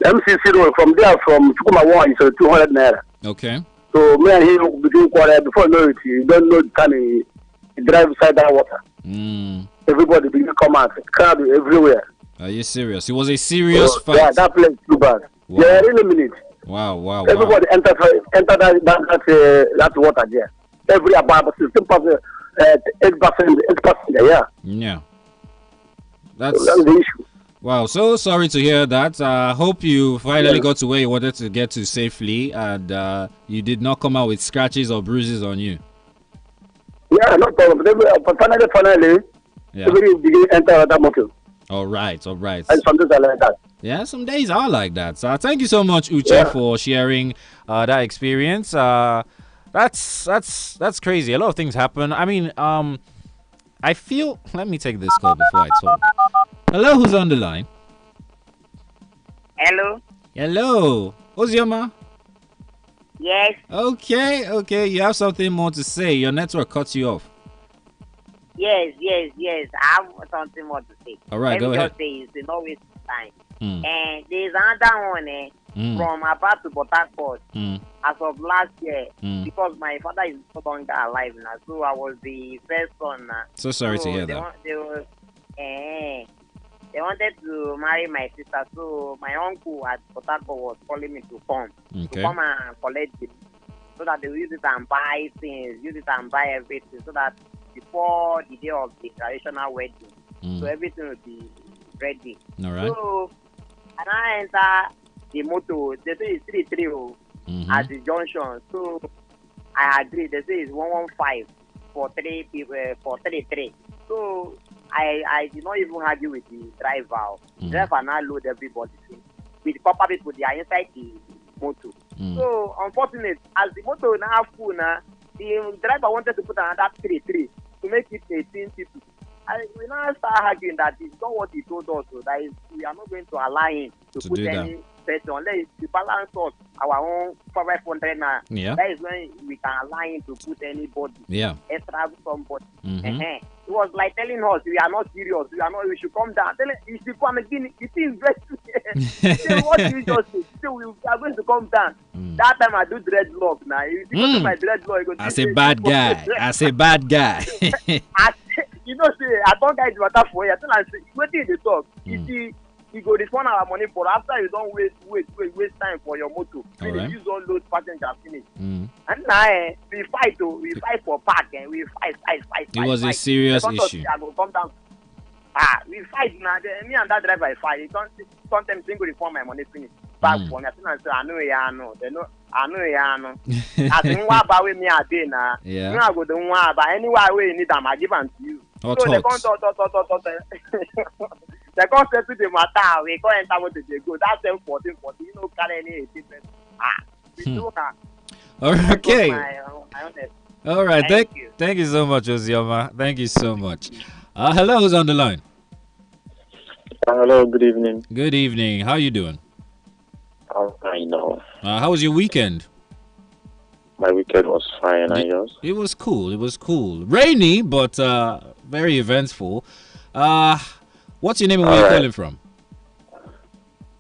MCC Road. From there, from Chukwumawoha, it's 200 naira. Okay. So me and him begin quarrel. Before you know it, you don't know the time he drive inside that water. Everybody begin to come out. Crowd everywhere. Are you serious? It was a serious fight. Yeah, that place is too bad. Wow. Yeah, really mean it. Wow. Everybody enter that water there. Every about 16%, 8%, yeah. Yeah. That's the issue. Wow, so sorry to hear that. I hope you finally got to where you wanted to get to safely and you did not come out with scratches or bruises on you. Yeah, no problem. Finally, everybody begin enter that motor. All right. And some days are like that. Yeah, some days are like that. So thank you so much, Uche, for sharing that experience. That's crazy. A lot of things happen. I mean, I feel. Let me take this call before I talk. Hello, who's on the line? Hello. Ozioma? Yes. Okay. You have something more to say. Your network cuts you off. Yes. I have something more to say. All right, go ahead. Just say it's no waste of time. Mm. And there's another one from Aba to Port Harcourt as of last year because my father is no longer alive now, so I was the first son. So sorry to hear that. They wanted to marry my sister, so my uncle at Port Harcourt was calling me to come and collect it, so that they will use it and buy things, use it and buy everything, so that before the day of the traditional wedding, so everything will be ready. All right. So, and I enter the motor, they say it's 330 at the junction, so I agree. They say it's 115 for 3 people, for 33. So I did not even argue with the driver. The driver now load everybody. With the proper people, they are inside the motor. So unfortunately, as the motor now full now, the driver wanted to put another 33 to make it 18 people. We now start arguing that it's not what he told us, so that we are not going to allow him to put any person unless he balance us our own 500 now. Yeah. That is when we can allow him to put anybody. Yeah. Extra somebody. It was like telling us we are not serious. We should come down. Tell him, you should come again. It is very what you just say. So we are going to come down. That time I do dreadlock now. If you go to my dreadlock, I say bad guy. I say bad guy. You know, say I don't guide the matter for you. I tell him, what did they talk? You see, you go refund our money for after you don't waste time for your motor. When you use all those passengers finish. And now we fight for park and we fight. It was a serious issue. I go come down. We fight now. Me and that driver fight. Sometimes they go refund my money finish. Back for me. I say I know. I know. I think what about me a day now. Yeah. I go do one, but anywhere way you need them, I give them to you. Or so they talks. come talk. They come settle the matter. We come enter what they go. That's them 14. You know, carry any 18. We do that. Okay. My All right. Thank you so much, Ozioma. Thank you so much. Hello, who's on the line? Hello, good evening. Good evening. How you doing? I know. How was your weekend? My weekend was fine. And yours? It was cool. Rainy, but very eventful. What's your name and where you calling from?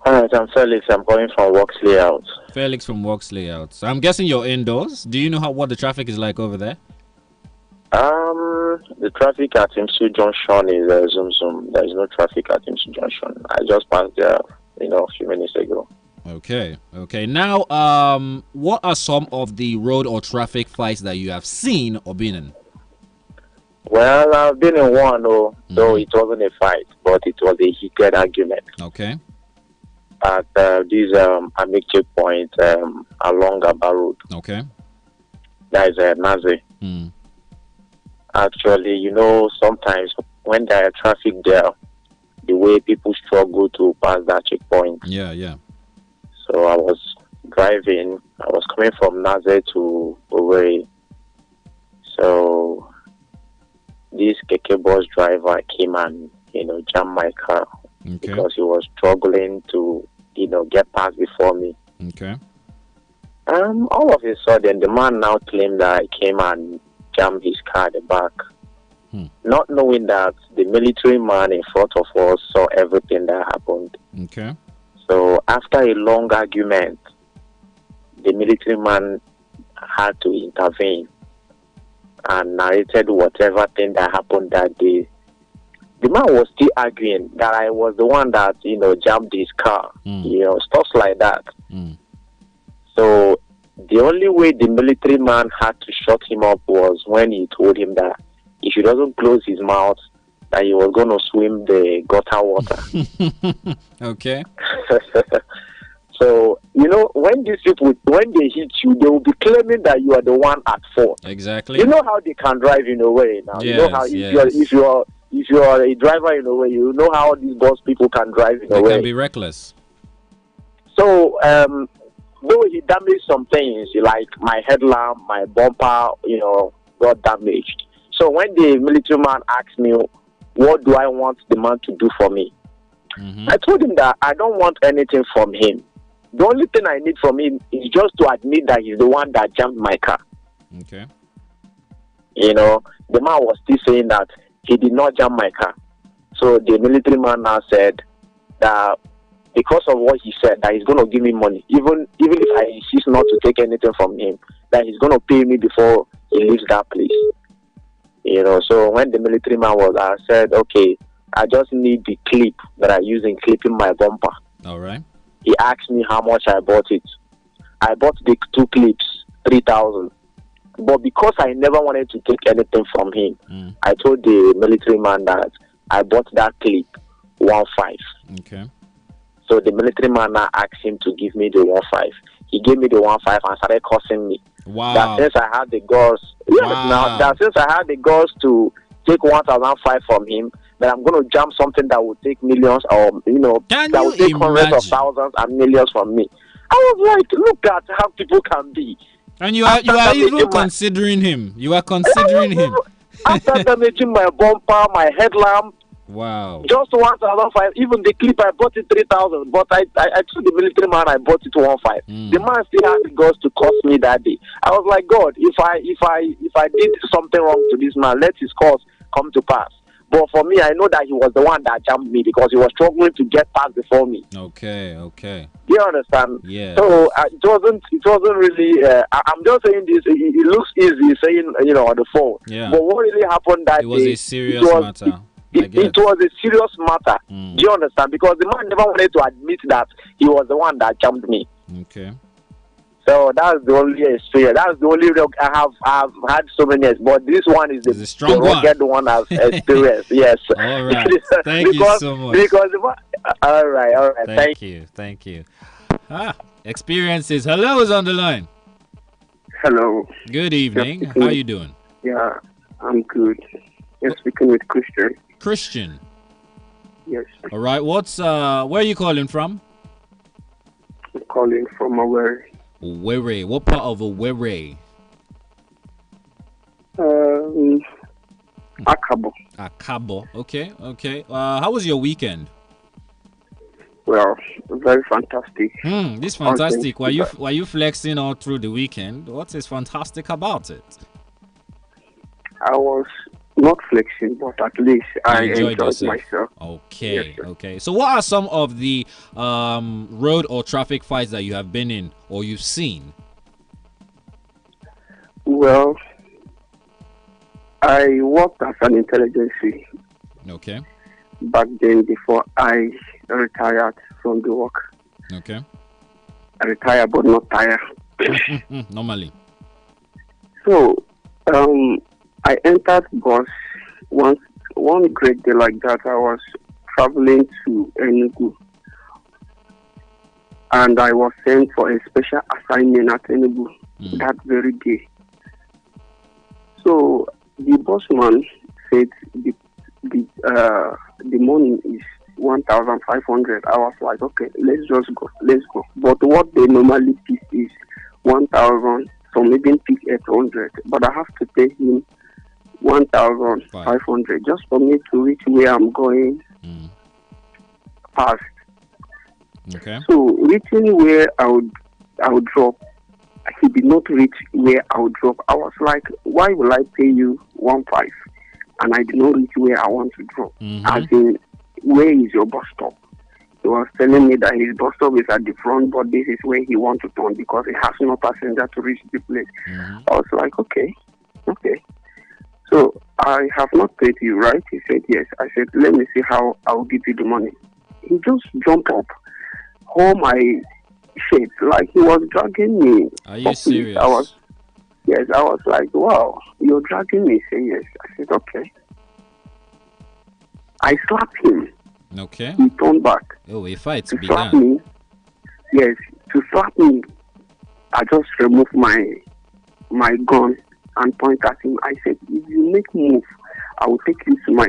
All right, I'm Felix. I'm calling from Works Layout. Felix from Works Layout. So I'm guessing you're indoors. Do you know what the traffic is like over there? The traffic at Imsu Junction is zoom. There is no traffic at Imsu Junction. I just passed there, a few minutes ago. Okay. Now, what are some of the road or traffic fights that you have seen or been in? Well, I've been in one, though it wasn't a fight, but it was a heated argument. Okay. At this Amik checkpoint along Aba Road. Okay. That is Nazi. Actually, sometimes when there is traffic there, the way people struggle to pass that checkpoint. Yeah. So I was driving. I was coming from Nazi to Owerri. So this keke bus driver came and jammed my car because he was struggling to get past before me. Okay. All of a sudden, the man now claimed that I came and jammed his car at the back, not knowing that the military man in front of us saw everything that happened. Okay. So after a long argument, the military man had to intervene and narrated whatever thing that happened that day. The man was still arguing that I was the one that, jammed his car, stuff like that. So the only way the military man had to shut him up was when he told him that if he doesn't close his mouth, that he was going to swim the gutter water. Okay. So, when these people, when they hit you, they will be claiming that you are the one at fault. Exactly. You know how they can drive in a way now. Yes, you know how if you are a driver in a way, you know how these boss people can drive in a way. They can be reckless. So, though he damaged some things, like my headlamp, my bumper, got damaged. So when the military man asked me, what do I want the man to do for me? I told him that I don't want anything from him. The only thing I need from him is just to admit that he's the one that jammed my car. Okay. The man was still saying that he did not jam my car. So the military man now said that because of what he said, that he's going to give me money, even if I insist not to take anything from him, that he's going to pay me before he leaves that place. You know, so when the military man was, I said, okay, I just need the clip that I use in clipping my bumper. All right. He asked me how much I bought it. I bought the 2 clips, 3,000. But because I never wanted to take anything from him, I told the military man that I bought that clip 1.5. Okay. So the military man now asked him to give me the 1.5. He gave me the 1.5 and started cursing me. Wow. That since I had the girls, since I had the girls to take 1,005 from him, that I'm going to jam something that will take millions, or that will take hundreds of thousands and millions from me. I was like, look at how people can be. And you are even considering him. You are considering him. After damaging my bumper, my headlamp. Wow. Just 1,005. Even the clip I bought it 3,000. But I told the military man I bought it 1.5. The man still had the guts to cost me that day. I was like, God, if I did something wrong to this man, let his cause come to pass. But for me, I know that he was the one that jammed me because he was struggling to get past before me. Okay. Do you understand? Yeah. So it wasn't really. I'm just saying this. It looks easy saying on the phone. Yeah. But what really happened that day? It was a serious matter. It was a serious matter. Do you understand? Because the man never wanted to admit that he was the one that jammed me. Okay. So that's the only experience. That's the only I've had so many, but this one is the strong one I've experienced. Yes. All right. Thank you so much. All right. Thank you. Experiences. Hello is on the line. Hello. Good evening. How are you doing? Yeah, I'm good. You're speaking with Christian. Yes. All right. What's where are you calling from? I'm calling from Owerri. Owerri. What part of Owerri? Akabo. Okay. How was your weekend? Well, very fantastic. This fantastic. Were you flexing all through the weekend? What is fantastic about it? I was not flexing, but at least I enjoyed myself. Okay, yes, okay. So what are some of the road or traffic fights that you have been in or you've seen? Well, I worked as an intelligence. Okay. Back then, before I retired from the work. Okay. I retired but not tired. Normally. So, I entered bus one great day like that. I was traveling to Enugu, and I was sent for a special assignment at Enugu that very day. So the busman said the money is 1,500. I was like, okay, let's go. But what they normally pick is 1,000. Some even pick 800, but I have to pay him 1,500 just for me to reach where I'm going fast. Okay. So reaching where I would drop, he did not reach where I would drop. I was like, why will I pay you 1,500 and I did not reach where I want to drop? As in, where is your bus stop? He was telling me that his bus stop is at the front, but this is where he wants to turn because he has no passenger to reach the place. I was like, okay. So I have not paid you, right? He said, yes. I said, let me see how I'll give you the money. He just jumped up, hold my shirt, like he was dragging me. Are you serious? I was like, wow, you're dragging me. He said, yes. I said, okay. I slapped him. Okay. He turned back. Oh, a fight to began. Slap me. Yes, to slap me, I just removed my gun and point at him. I said, if you make move, I will take you to my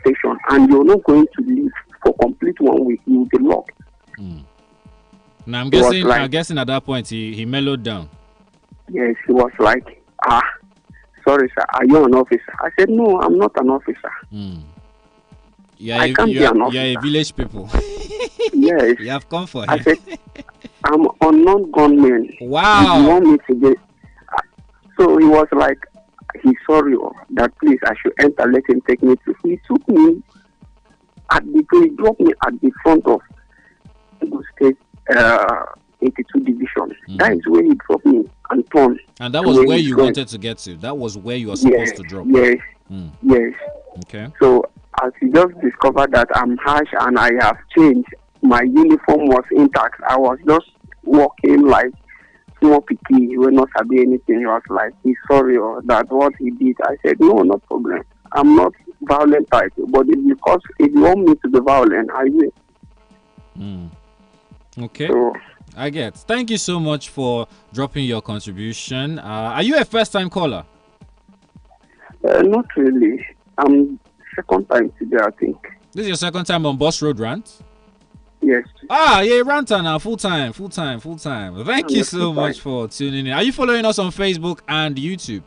station and you're not going to leave for complete 1 week. You will be locked. Now I'm guessing at that point he mellowed down. Yes, he was like, sorry sir, are you an officer? I said, no, I'm not an officer. I can't be an officer. You're a village people. Yes. You have come for him. I said, I'm unknown gunman. Wow. If you want me to get... So he was like, he's sorry that please I should enter, let him take me to. He took me he dropped me at the front of Edo State 82 division. That is where he dropped me and turned. And that was where you wanted to get to. That was where you were supposed to drop. Yes. Yes. Okay. So as he just discovered that I'm harsh and I have changed, my uniform was intact. I was just walking like small picky. He will not sabi anything. He was like, he's sorry that what he did. I said, no problem. I'm not violent type, but it's because if you want me to be violent, I will. Okay. So, I get. Thank you so much for dropping your contribution. Are you a first-time caller? Not really. I'm second time today, I think. This is your second time on Boss Road Rant? Yes. Yeah, ranter now, full time. Thank you so much for tuning in. Are you following us on Facebook and YouTube?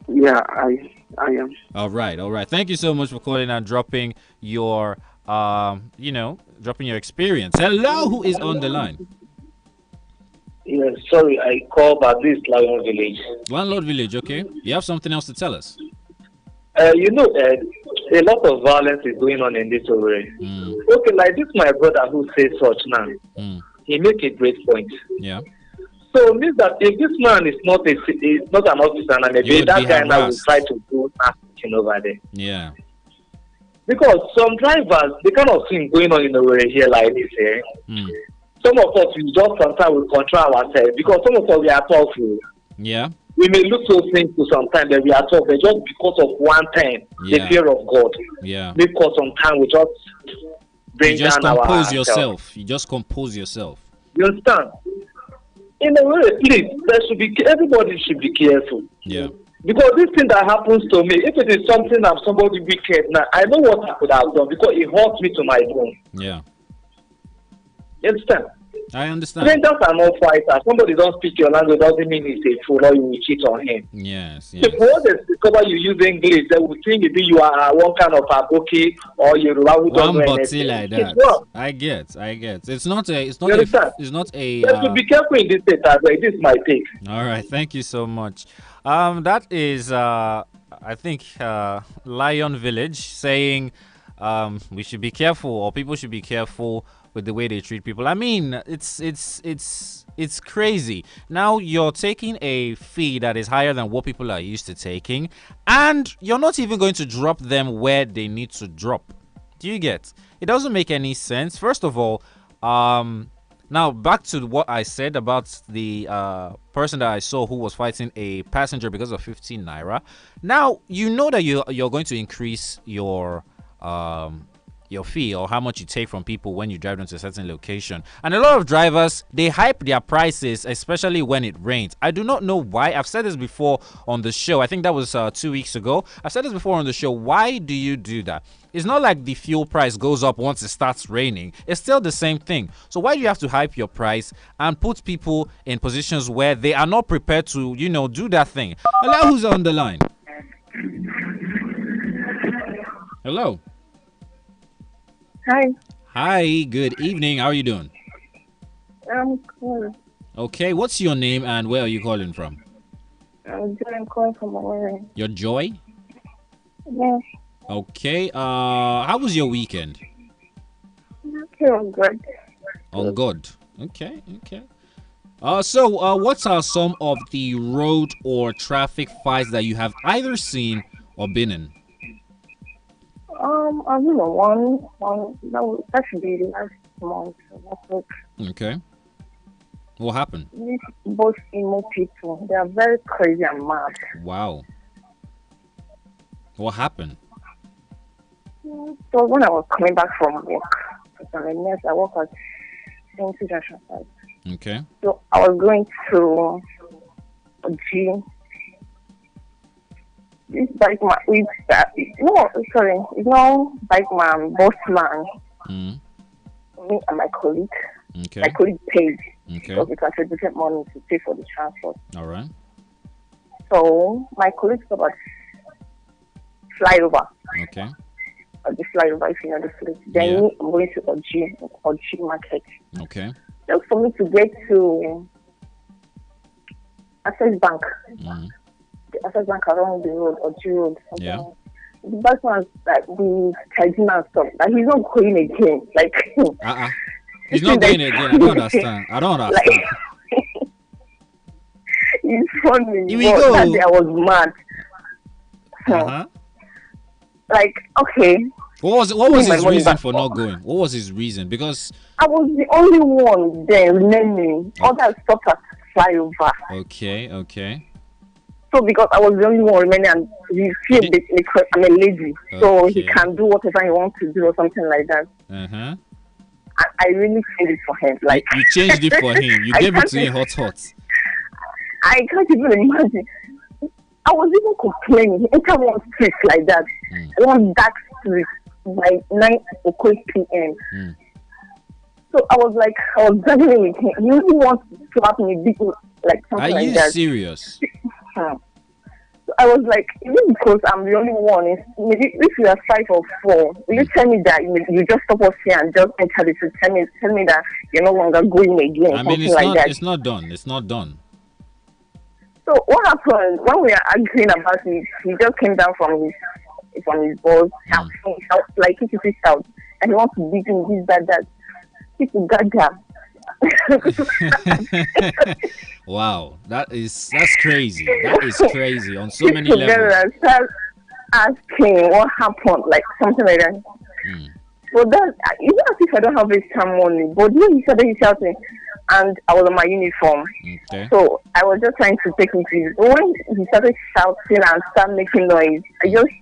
Yeah, I am. All right. Thank you so much for calling and dropping your, dropping your experience. Hello, who is on the line? Yes, sorry, I called about this Landlord Village. Landlord Village, okay. You have something else to tell us? A lot of violence is going on in this Owerri. Okay, like this, my brother who says such now, he make a great point. Yeah. So it means that if this man is not an officer, and maybe that guy now will try to do nothing over there. Yeah. Because some drivers, the kind of thing going on in Owerri here like this, some of us we just sometimes will control ourselves because some of us we are thoughtful. Yeah. We may look so simple sometimes that we are tough, but just because of one time, the fear of God. Yeah. Because sometimes we just bring down our yourself. You just compose yourself. You understand? In a way, please, everybody should be careful. Yeah. Because this thing that happens to me, if it is something that somebody wicked, now I know what I could have done because it hurts me to my bone. Yeah. You understand? I understand. Strangers are not fighters. Somebody don't speak your language doesn't mean he's a fool or you will cheat on him. Yes. If once they discover you use English, they will think maybe you are one kind of Aboki or Yoruba who don't know anything. Like that. I get. It's not a. You should be careful in this state as well. This is my take. All right. Thank you so much. That is, I think, Lion Village saying, we should be careful, or people should be careful with the way they treat people. I mean, it's crazy. Now you're taking a fee that is higher than what people are used to taking, and you're not even going to drop them where they need to drop. Do you get? It doesn't make any sense. First of all, now back to what I said about the person that I saw who was fighting a passenger because of 15 naira. Now you know that you're going to increase your fee or how much you take from people when you drive them to a certain location. And a lot of drivers, they hype their prices, especially when it rains. I do not know why. I've said this before on the show. I think that was 2 weeks ago. I've said this before on the show. Why do you do that? It's not like the fuel price goes up once it starts raining. It's still the same thing. So why do you have to hype your price and put people in positions where they are not prepared to, do that thing? Hello, who's on the line? Hello. Hi, good evening. How are you doing? I'm cool. Okay, what's your name and where are you calling from? I'm calling from Owerri. You're Joy? Yes. Okay, how was your weekend? Okay, I'm good. On good. Okay. So what are some of the road or traffic fights that you have either seen or been in? I don't know, that should be last month. Okay. What happened? These both emo people, they are very crazy and mad. Wow. What happened? So when I was coming back from work, as a nurse, I work at St. Junction site. Okay. So I was going to a gym. This bike man, it's no bike man, boss man. Me and my colleague. Okay. My colleague paid. Okay. Because we contributed money to pay for the transport. All right. So my colleague saw about flyover. Okay. The flyover, if you know the place. Then me, I'm going to Oji market. Okay. Just for me to get to Access Bank. access bank along the road or G road. Yeah. The bus man's like the tribunal stuff. Like he's not going again. Like he's not going again. I don't understand. Like, it's funny. Here we go. That day I was mad. Like, okay. What was his reason for not going? What was his reason? Because I was the only one there remaining. Others stopped at flyover. Okay. So because I was the only one remaining and he feel I'm a lady. So he can do whatever he wants to do or something like that. I really changed it for him. Like you changed it for him. You gave it to him hot. I can't even imagine. I was even complaining. He entered one street like that. One dark street by 9 o'clock p.m. So I was driving with him. He really wants to slap me big, like something like that. Are you serious? So I was like, is it because I'm the only one? Maybe if you are 5 or 4, will you tell me that you just stop us here and just enter the street? Tell me that you're no longer going again. I mean, it's not done. It's not done. So what happened when we were arguing about it? He just came down from his bus, shouting, like he shout, and he wants to beat him, that. People gaga. Wow, that's crazy. That is crazy on so many levels. Start asking what happened, like something like that. But that it's not as if I don't have this time money. But when he started shouting, and I was on my uniform, so I was just trying to take him to it. But when he started shouting and started making noise,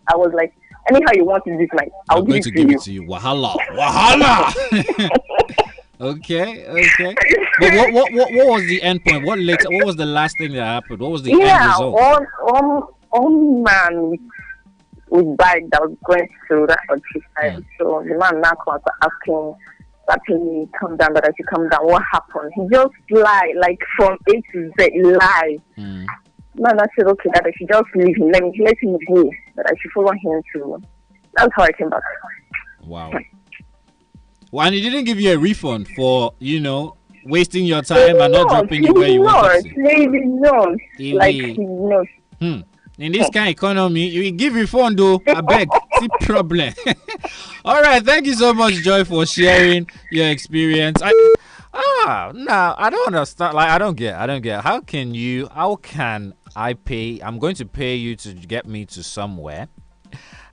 I was like, anyhow you want this mic, I'll give it to you. Wahala. Okay. But what was the end point? What was the last thing that happened? What was the end result? One man with bike that was going through that countryside. So the man now comes asking me, come down, that I should come down. What happened? He just lied, like from A to Z, lie. Man, I said, okay, that I should just leave him. Let him go. That I should follow him to. That's how I came back. Wow. Well, and he didn't give you a refund for, wasting your time and not dropping you where you wanted to. He did not. Like, he did not. In this kind of economy, you give refund though. I beg. See problem. All right, thank you so much, Joy, for sharing your experience. I don't understand. Like, I don't get. How can I pay? I'm going to pay you to get me to somewhere,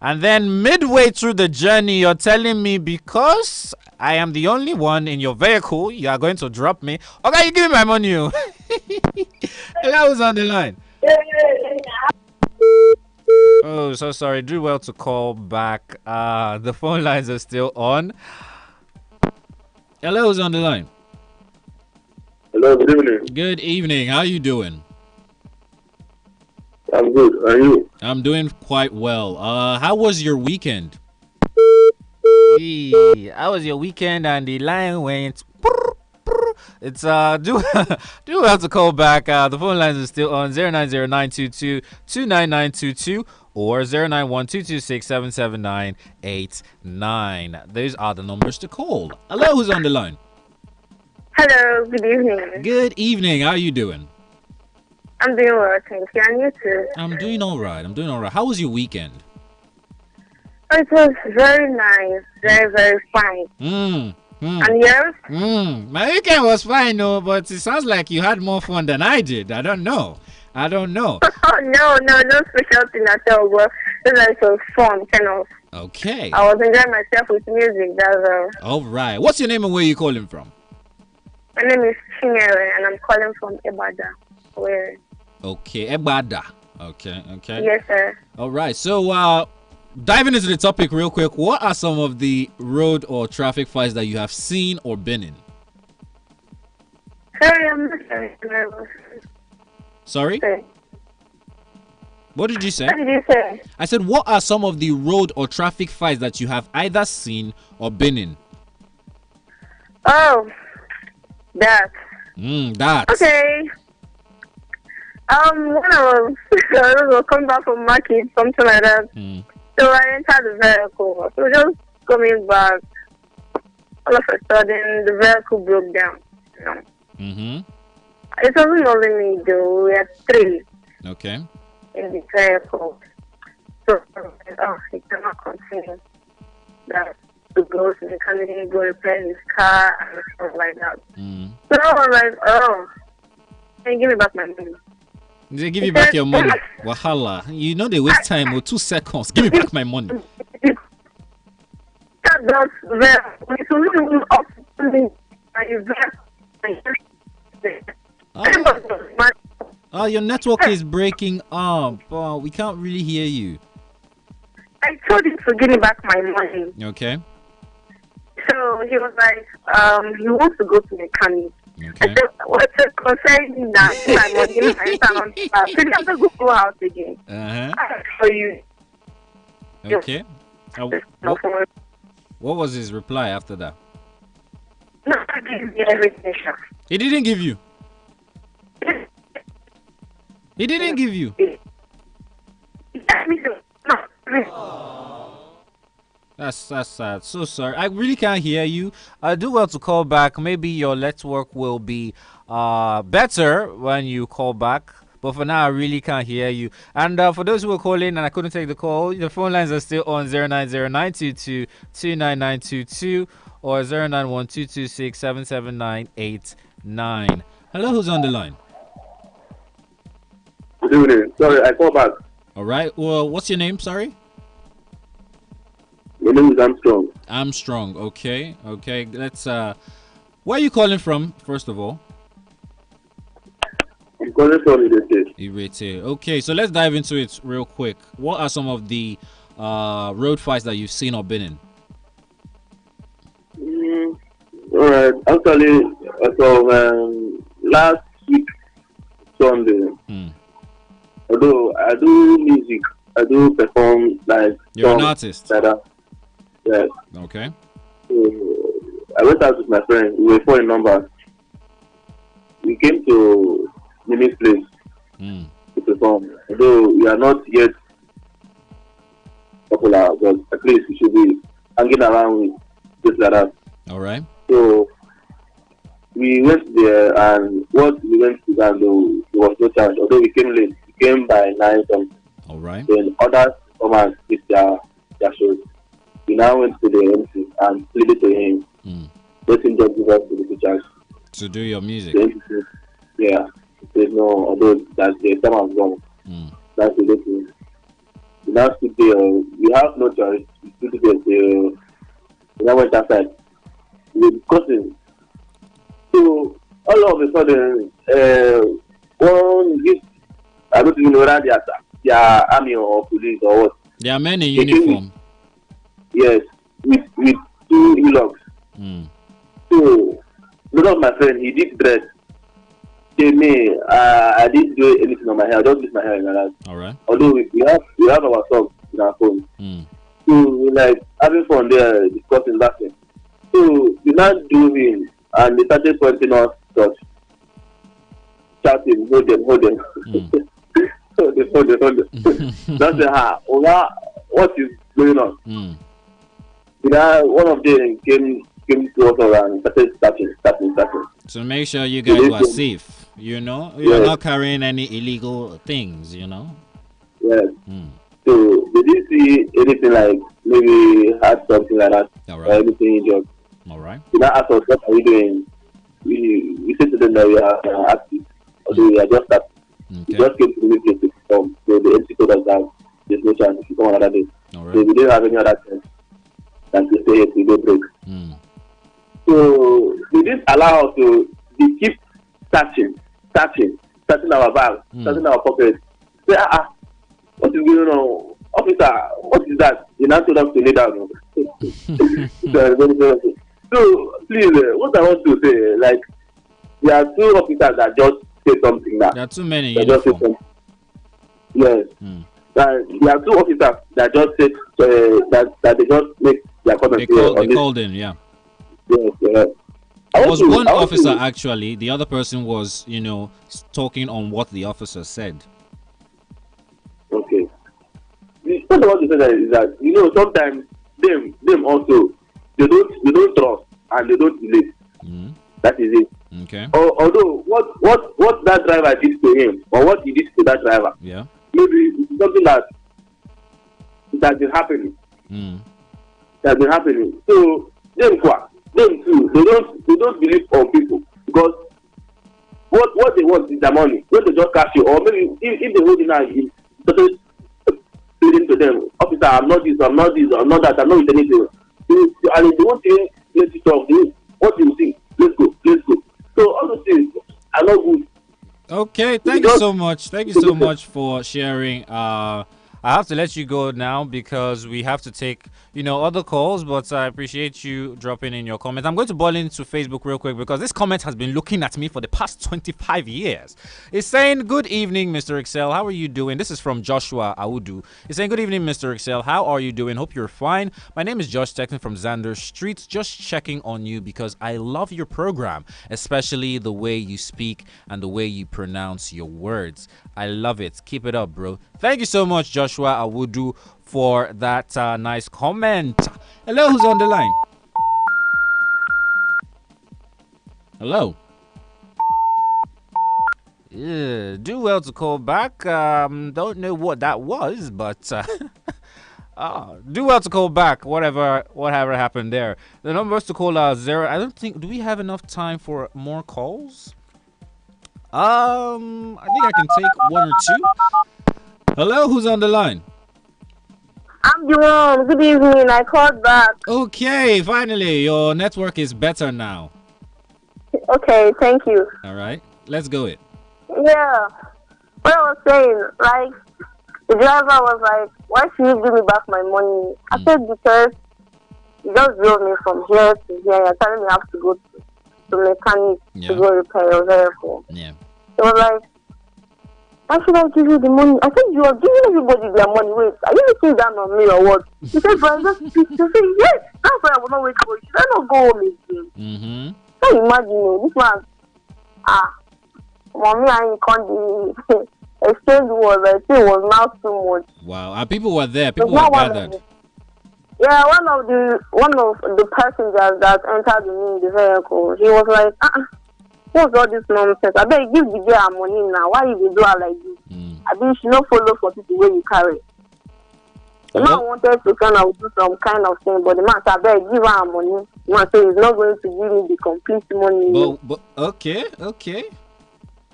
and then midway through the journey, you're telling me because I am the only one in your vehicle, you are going to drop me. Okay, you give me my money. Hello, who's on the line? Oh, so sorry. Do well to call back. The phone lines are still on. Hello, who's on the line? Hello, good evening. Good evening. How are you doing? I'm good. How are you? I'm doing quite well. How was your weekend? How was your weekend? And the line went. It's do well to call back. The phone lines are still on 09092229922 or 09122677989. Those are the numbers to call. Hello, who's on the line? Hello, good evening. Good evening. How are you doing? I'm doing well, thank you. And you too? I'm doing all right. How was your weekend? It was very nice, very, very fine. And yours? My weekend was fine, though, but it sounds like you had more fun than I did. I don't know. Oh, no special thing at all, but it was fun, kind of. Okay. I was enjoying myself with music, that's all. All right. What's your name and where are you calling from? My name is Chinyere, and I'm calling from Ebada. Where? Okay, Ebada. Okay. Yes, sir. All right. So, diving into the topic real quick, what are some of the road or traffic fights that you have seen or been in? Sorry, I'm not nervous. Sorry? Okay. What did you say? What did you say? I said, what are some of the road or traffic fights that you have either seen or been in? Oh, that. That. Okay. When I was coming back from market, something like that. So I entered the vehicle. So just coming back, all of a sudden the vehicle broke down. It wasn't only me though. We had 3. Okay. in the vehicle. So, he cannot continue. That to go to the mechanic, go repair his car and stuff like that. So I was like, can you give me back my money? They give you back your money. Wahala. You know they waste time with 2 seconds. Give me back my money. That's very solution up to me. Your network is breaking up. We can't really hear you. I told him to give me back my money. Okay. So he was like, he wants to go to mechanic. Okay. I said, what's the concern that my money? So you have to go out again. For you. Okay. What was his reply after that? No, I gave you everything. He didn't give you. He didn't give you. That's sad. So sorry. I really can't hear you. I do well to call back. Maybe your network will be better when you call back. But for now, I really can't hear you. And for those who were calling and I couldn't take the call, the phone lines are still on 090-922-29922 or 091-226-77989. Hello, who's on the line? Good evening. Sorry, I called back. All right. Well, what's your name? Sorry. My name is Armstrong. Armstrong. Okay. Let's. Where are you calling from? First of all. I'm calling from Irete. Irete. Okay. So let's dive into it real quick. What are some of the road fights that you've seen or been in? All right. Actually, last week Sunday. Although I do music, I do perform like. You're an artist. Yes. Okay. So I went out with my friend. We were 4 in number. We came to Mimi's place to perform. Although we are not yet popular, but at least we should be hanging around with just like that. All right. So we went there, and what we went to and there was no chance. Although we came late, we came by 9 something. All right. Then others come and did their shows. We now went to the MC and pleaded to him. Let him just give us the chance to do your music. Yeah. There's no, although that the time has gone. That's the thing. We now stood there. We have no choice. We stood there till we now went outside. We were discussing. So all of a sudden, one gives, I don't even know whether they are army or police or what. There are men in uniform. Yes, with 2 e-logs. So, one of my friend, he did dread. Say me, I didn't do anything on my hair. I just leave my hair in my hand. All right. Although we have our songs in our phone. So we like having fun there, discussing, laughing. So we now drew him, and they started pointing us, shouting, hold them. hold them. That's what is going on? One of them came to us and started starting. So make sure you guys are safe. You're not carrying any illegal things, Yes. So did you see anything like maybe had something like that? All or right. anything injured? All right. So now ask us, what are we doing? We said to them that we are active. Although we are just starting. We just came to the place to perform. So the MC told us that there's no chance to come another day. All right. So we didn't have any other chance than to say it, we go break. So they didn't allow us to keep searching our bags, searching our pockets. Say, what is going on? Officer, what is that? You now told us to lay down. So please, what I want to say, like, there are 2 officers that just say something now. There are too many uniform. Yes. There are 2 officers that just say that they just make their comment. They called in, yeah. Yes. It was one officer actually. The other person was, talking on what the officer said. Okay. What I want to say is that sometimes them also they don't trust and they don't believe. That is it. Okay. Although what that driver did to him or what he did to that driver, yeah, maybe it's something that has been happening. That has been happening. So them too, they don't believe on people because what they want is their money. When they just cash you, or maybe if they hold it now, it's pleading to them, officer, I'm not this, I'm not that, I'm not with anything. And if they want to let you talk, what do you think? Let's go. So all those things are not good. Okay, thank you so much. Thank you so much for sharing. I have to let you go now because we have to take, other calls, but I appreciate you dropping in your comments. I'm going to boil into Facebook real quick because this comment has been looking at me for the past 25 years. It's saying, good evening, Mr. Excel. How are you doing? This is from Joshua Audu. It's saying, good evening, Mr. Excel. How are you doing? Hope you're fine. My name is Josh Texan from Xander Street. Just checking on you because I love your program, especially the way you speak and the way you pronounce your words. I love it. Keep it up, bro. Thank you so much, Joshua Awudu, for that nice comment. Hello, who's on the line? Hello. Yeah, do well to call back. Don't know what that was, but do well to call back. Whatever happened there. The numbers to call are 0. I don't think. Do we have enough time for more calls? I think I can take 1 or 2. Hello, who's on the line? I'm the one. Good evening. I called back. Okay, finally, your network is better now. Okay, thank you. All right, let's go it. Yeah. What I was saying, like, the driver was like, why should you give me back my money? I said, because you just drove me from here to here. You're telling me I have to go to mechanic to go repair your vehicle. Yeah. It was like, why should I give you the money? I said, you are giving everybody their money. Wait, are you looking down on me or what? He said, but I just speak to say, yes, that's why I will not wait for you. Should I not go home again? Mm-hmm. Can you imagine, this man, mommy, I can't exchange was, I think it was now too much. Wow, and people were there, people were gathered. Yeah, one of the passengers that entered the vehicle, he was like, what's all this nonsense? I bet you give the girl her money now. Why you do her like this? I think she not follow for people where you carry. The man wanted to kind of do some kind of thing, but the man said, I bet give her her money. The man said he's not going to give me the complete money. But okay.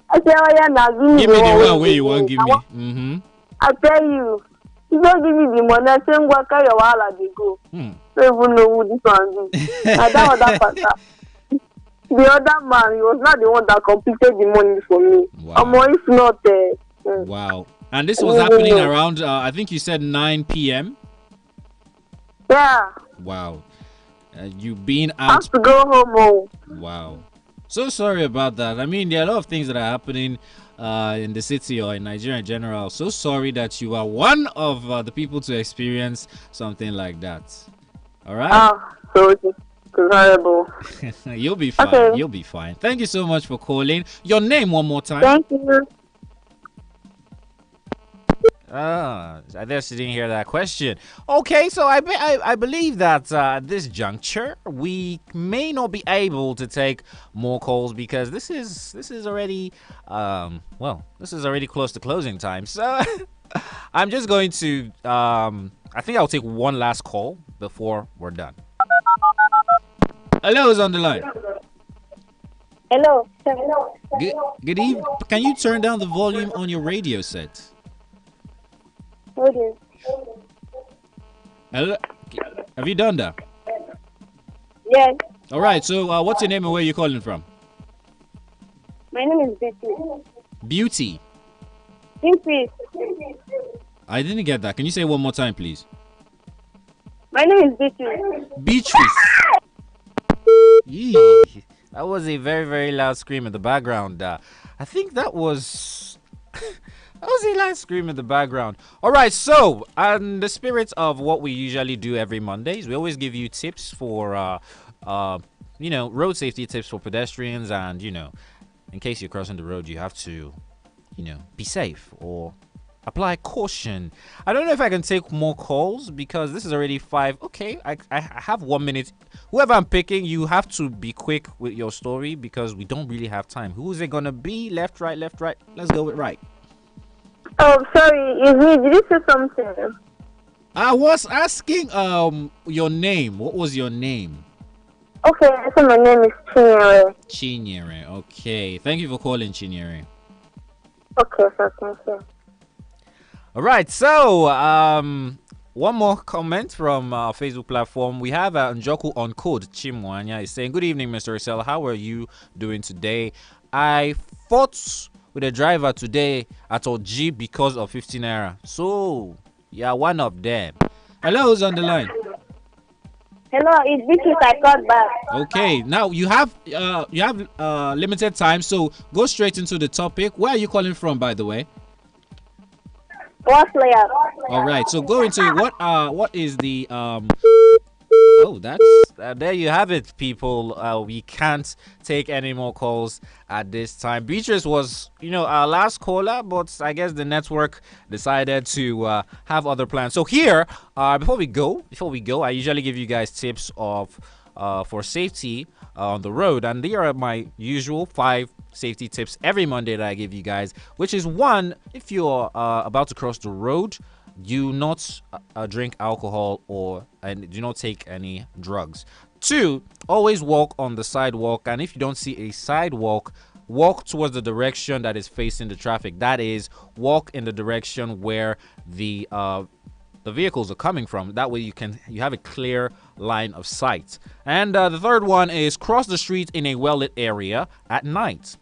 I said, oh yeah, now give me the one where you want give me. Mm-hmm. I tell you, you don't give me the money. I say, go carry your wallet, they go. So even know who this one is. And that was that part. The other man, he was not the one that completed the money for me. Wow. If not, wow. And this was happening around, I think you said 9 p.m. Yeah. Wow. You being out. I have to go home. Wow. So sorry about that. I mean, there are a lot of things that are happening in the city or in Nigeria in general. So sorry that you are one of the people to experience something like that. All right? So it's horrible. You'll be fine. Okay. You'll be fine. Thank you so much for calling. Your name one more time. Thank you. I guess you didn't hear that question. Okay, so I believe that at this juncture we may not be able to take more calls because this is already this is already close to closing time. So I'm just going to I think I'll take one last call before we're done. Hello, who's on the line? Hello. Good evening. Can you turn down the volume on your radio set? Okay. Hello? Have you done that? Yes. All right. So, what's your name and where are you calling from? My name is Beauty. Beauty. Beauty. I didn't get that. Can you say it one more time, please? My name is Beauty. Beatrice. That was a very, very loud scream in the background. I think that was... That was a loud scream in the background. All right, so in the spirit of what we usually do every Mondays, we always give you tips for, road safety tips for pedestrians. And, in case you're crossing the road, you have to, be safe or apply caution. I don't know if I can take more calls because this is already 5. Okay, I have 1 minute. Whoever I'm picking, you have to be quick with your story because we don't really have time. Who is it going to be? Left, right, left, right. Let's go with right. Oh, sorry, is me. Did you say something? I was asking your name. What was your name? Okay, so my name is Chinyere. Chinyere. Okay. Thank you for calling, Chinyere. Okay, so thank you. All right. So, one more comment from our Facebook platform. We have Njoku on code Chimwanya is saying, "Good evening, Mr. Isel. How are you doing today? I fought with a driver today at Oji because of 15 naira. So, yeah, one of them. Hello, who's on the line? Hello, it's Beatrice. I called back. Okay, now you have limited time, so go straight into the topic. Where are you calling from, by the way? What player? All right, so go into what is the Oh, that's there you have it, people. We can't take any more calls at this time. Beatrice was, our last caller, but I guess the network decided to have other plans. So here, before we go, I usually give you guys tips of for safety on the road, and here are my usual 5 safety tips every Monday that I give you guys. Which is 1, if you're about to cross the road, do not drink alcohol and do not take any drugs. 2, always walk on the sidewalk, and if you don't see a sidewalk, walk towards the direction that is facing the traffic. That is, walk in the direction where the vehicles are coming from. That way you have a clear line of sight. And the 3rd one is cross the street in a well-lit area at night.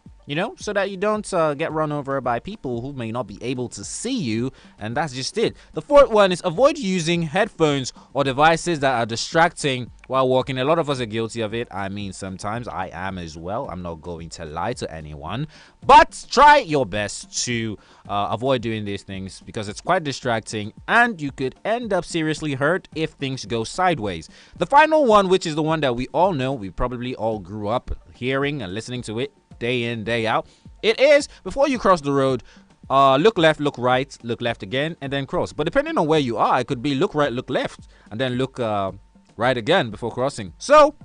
So that you don't get run over by people who may not be able to see you, and that's just it. The 4th one is avoid using headphones or devices that are distracting while walking. A lot of us are guilty of it. I mean, sometimes I am as well. I'm not going to lie to anyone, but try your best to avoid doing these things because it's quite distracting and you could end up seriously hurt if things go sideways. The final one, which is the one that we all know, we probably all grew up hearing and listening to it day in, day out. It is, before you cross the road, look left, look right, look left again, and then cross. But depending on where you are, it could be look right, look left, and then look right again before crossing. So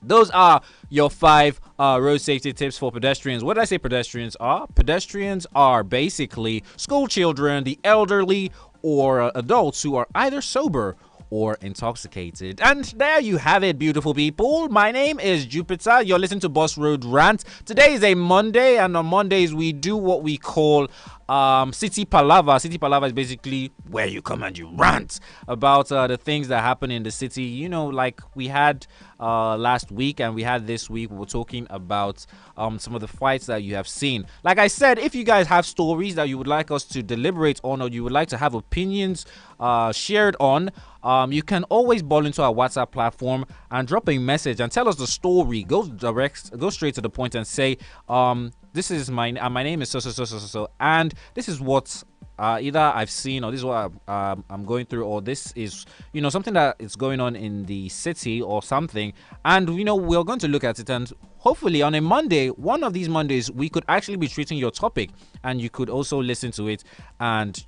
those are your 5 road safety tips for pedestrians. What did I say pedestrians are? Pedestrians are basically school children, the elderly, or adults who are either sober or intoxicated. And there you have it, beautiful people. My name is Jupiter. You're listening to Boss Road Rant. Today is a Monday, and on Mondays we do what we call City Palava. City Palava is basically where you come and you rant about the things that happen in the city. Like we had last week and we had this week. We were talking about some of the fights that you have seen. Like I said, if you guys have stories that you would like us to deliberate on, or you would like to have opinions shared on, you can always ball into our WhatsApp platform and drop a message and tell us the story. Go straight to the point and say, this is my name is so, and this is what either I've seen, or this is what I'm going through, or this is something that is going on in the city or something, and we're going to look at it, and hopefully on a Monday, one of these Mondays, we could actually be treating your topic, and you could also listen to it, and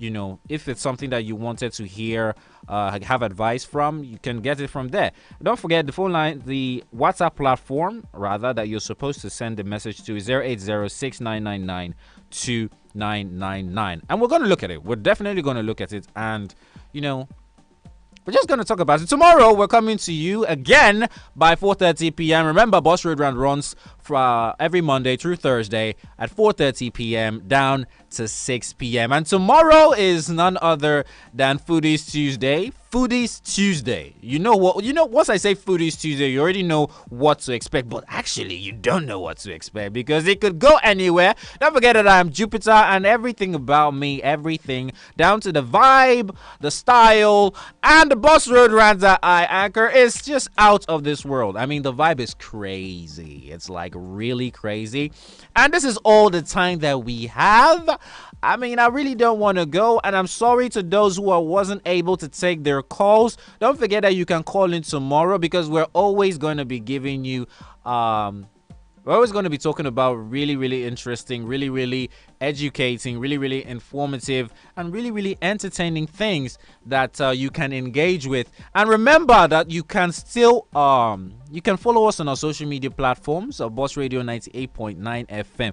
if it's something that you wanted to hear, have advice from, you can get it from there. Don't forget the phone line, the WhatsApp platform rather, that you're supposed to send the message to is 08069992999, and we're going to look at it. We're definitely going to look at it, and we're just going to talk about it. Tomorrow, we're coming to you again by 4:30 p.m. Remember, Boss Road Round runs every Monday through Thursday at 4:30 p.m. down to 6 p.m. And tomorrow is none other than Foodies Tuesday. Foodies Tuesday. Once I say Foodies Tuesday, you already know what to expect. But actually, you don't know what to expect because it could go anywhere. Don't forget that I'm Jupiter, and everything about me, everything down to the vibe, the style, and the Boss Road Rant that I anchor is just out of this world. I mean, the vibe is crazy. It's like really crazy. And this is all the time that we have. I mean, I really don't want to go, and I'm sorry to those who wasn't able to take their calls. Don't forget that you can call in tomorrow because we're always going to be giving you we're always going to be talking about really, really interesting, really, really educating, really, really informative, and really, really entertaining things that you can engage with. And remember that you can still you can follow us on our social media platforms of Boss Radio 98.9 FM.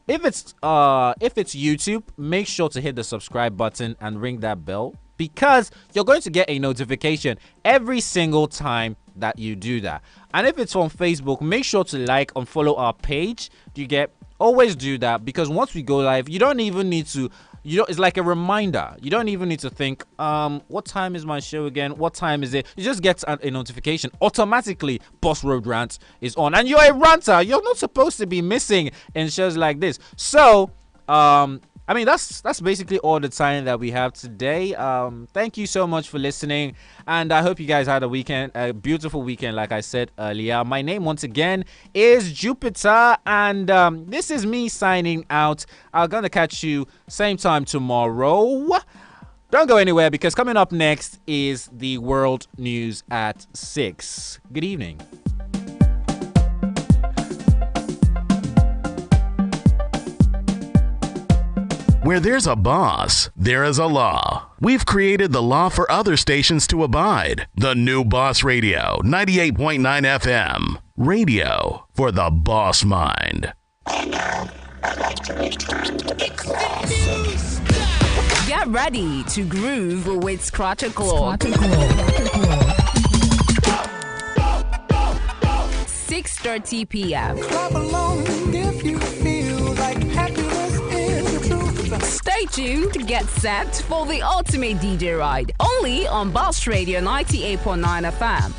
If it's YouTube, make sure to hit the subscribe button and ring that bell, because you're going to get a notification every single time that you do that. And if it's on Facebook, make sure to like and follow our page. Always do that, because once we go live, you don't even need to, it's like a reminder. You don't even need to think, what time is my show again? What time is it? You just get a notification. Automatically, Boss Road Rant is on. And you're a ranter. You're not supposed to be missing in shows like this. So, that's basically all the time that we have today. Thank you so much for listening, and I hope you guys had a beautiful weekend, like I said earlier. My name, once again, is Jupiter, and this is me signing out. I'm gonna catch you same time tomorrow. Don't go anywhere, because coming up next is the world news at 6. Good evening. Where there's a boss, there is a law. We've created the law for other stations to abide. The new Boss Radio, 98.9 FM. Radio for the boss mind. Get ready to groove with Scratch a Claw. 6:30 p.m. Clap along if you feel like happiness is the truth. Stay tuned, get set for the ultimate DJ ride, only on Boss Radio 98.9 FM.